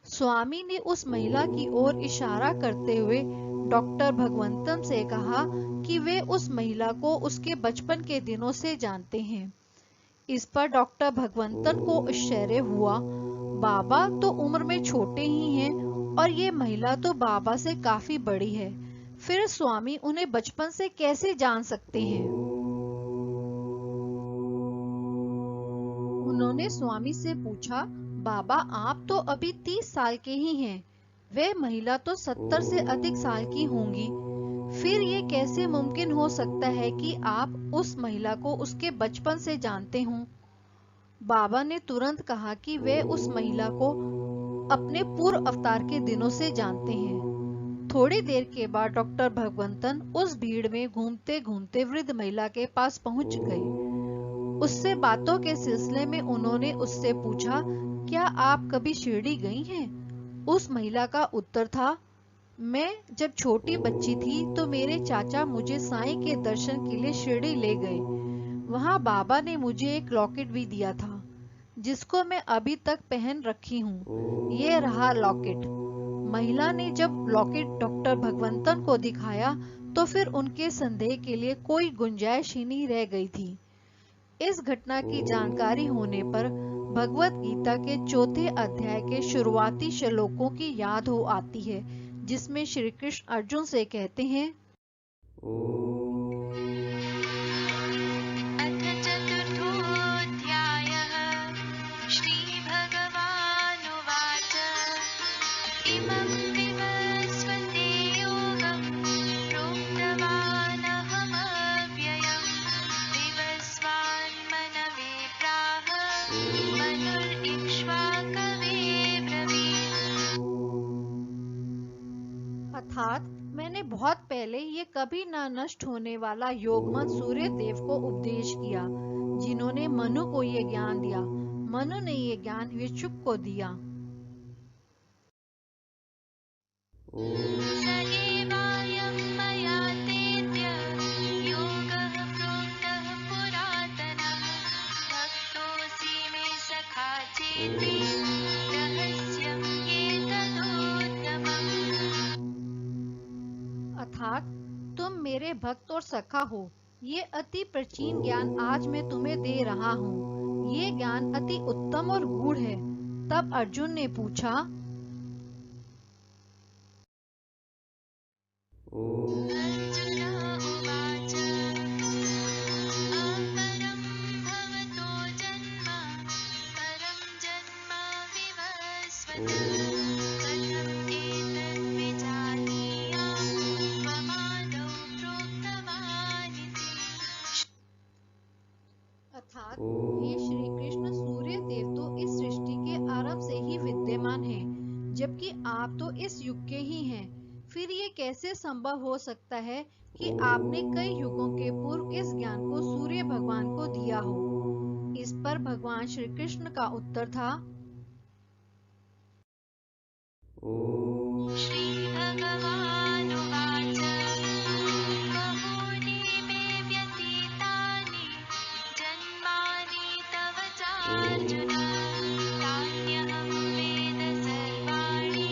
स्वामी ने उस महिला की ओर इशारा करते हुए डॉक्टर भगवंतम से कहा कि वे उस महिला को उसके बचपन के दिनों से जानते हैं। इस पर डॉक्टर भगवंतन को आश्चर्य हुआ। बाबा तो उम्र में छोटे ही हैं और ये महिला तो बाबा से काफी बड़ी है, फिर स्वामी उन्हें बचपन से कैसे जान सकते हैं? उन्होंने स्वामी से पूछा, बाबा आप तो अभी 30 साल के ही हैं, वह महिला तो 70 से अधिक साल की होंगी, फिर ये कैसे मुमकिन हो सकता है कि आप उस महिला को उसके बचपन से जानते हों? बाबा ने तुरंत कहा कि वे उस महिला को अपने पूर्व अवतार के दिनों से जानते हैं। थोड़ी देर के बाद डॉक्टर भगवंतन उस भीड़ में घूमते घूमते वृद्ध महिला के पास पहुंच गए। उससे बातों के सिलसिले में उन्होंने उससे पूछा, क्या आप कभी शिरडी गई हैं? उस महिला का उत्तर था, मैं जब छोटी बच्ची थी तो मेरे चाचा मुझे साईं के दर्शन के लिए शिरडी ले गए। वहां बाबा ने मुझे एक लॉकेट भी दिया था, जिसको मैं अभी तक पहन रखी हूँ। ये रहा लॉकेट। महिला ने जब लॉकेट डॉक्टर भगवंतन को दिखाया तो फिर उनके संदेह के लिए कोई गुंजाइश ही नहीं रह गई थी। इस घटना की जानकारी होने पर भगवत गीता के 4थे अध्याय के शुरुआती श्लोकों की याद हो आती है, जिसमें श्री कृष्ण अर्जुन से कहते हैं, अथ चतुर्थोऽध्यायः श्रीभगवानुवाच इमं विवस्वते योगं प्रोक्तवानहमव्ययम् विवस्वान्मनवे प्राह मनुरिक्ष्वाकवे ब्रवीत्। अर्थात मैंने बहुत पहले ये कभी न नष्ट होने वाला योगमन सूर्य देव को उपदेश किया, जिन्होंने मनु को ये ज्ञान दिया। मनु ने ये ज्ञान विष्णु को दिया। स एवायं मया तेद्य योगः प्रोक्तः पुरातनः भक्तोऽसि मे सखा चेति रहस्यं एतदुत्तमम्। अर्थात तुम मेरे भक्त और सखा हो। ये अति प्राचीन ज्ञान आज मैं तुम्हें दे रहा हूँ। ये ज्ञान अति उत्तम और गूढ़ है। तब अर्जुन ने पूछा, अर्जुन उवाच अपरं भवतो जन्म परं जन्म विवस्वत कथं एतद्विजानीयाम् त्वमादौ प्रोक्तवान् विद्यमान हैं, जबकि आप तो इस युग के ही हैं। फिर ये कैसे संभव हो सकता है कि आपने कई युगों के पूर्व इस ज्ञान को सूर्य भगवान को दिया हो? इस पर भगवान श्री कृष्ण का उत्तर था, श्रीभगवानुवाच बहूनि मे व्यतीतानि जन्मानि तव चार्जुन तान्यहं वेद सर्वाणि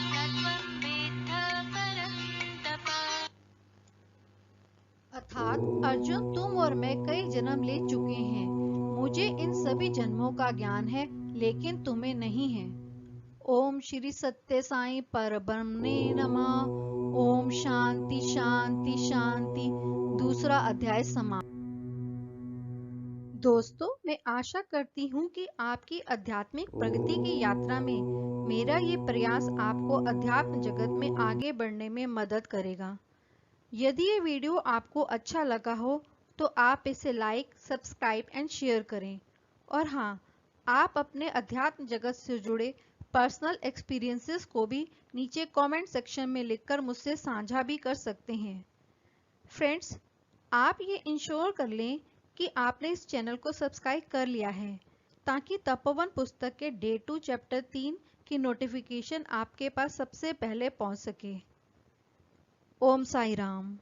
न त्वं वेत्थ परन्तप। अर्थात अर्जुन, तुम और मैं कई जन्म ले चुके हैं। मुझे इन सभी जन्मों का ज्ञान है, लेकिन तुम्हें नहीं है। ओम श्री सत्य साई परब्रह्मणे नमः। ओम शांति शांति शांति। दूसरा अध्याय समाप्त। दोस्तों, मैं आशा करती हूँ कि आपकी आध्यात्मिक प्रगति की यात्रा में मेरा ये प्रयास आपको अध्यात्म जगत में आगे बढ़ने में मदद करेगा। यदि ये वीडियो आपको अच्छा लगा हो तो आप इसे लाइक, सब्सक्राइब एंड शेयर करें। और हाँ, आप अपने अध्यात्म जगत से जुड़े पर्सनल एक्सपीरियंसेस को भी नीचे कमेंट सेक्शन में लिखकर मुझसे साझा भी कर सकते हैं। फ्रेंड्स, आप ये इंश्योर कर लें कि आपने इस चैनल को सब्सक्राइब कर लिया है, ताकि तपोवन पुस्तक के डे 2 चैप्टर 3 की नोटिफिकेशन आपके पास सबसे पहले पहुंच सके। ओम साई राम।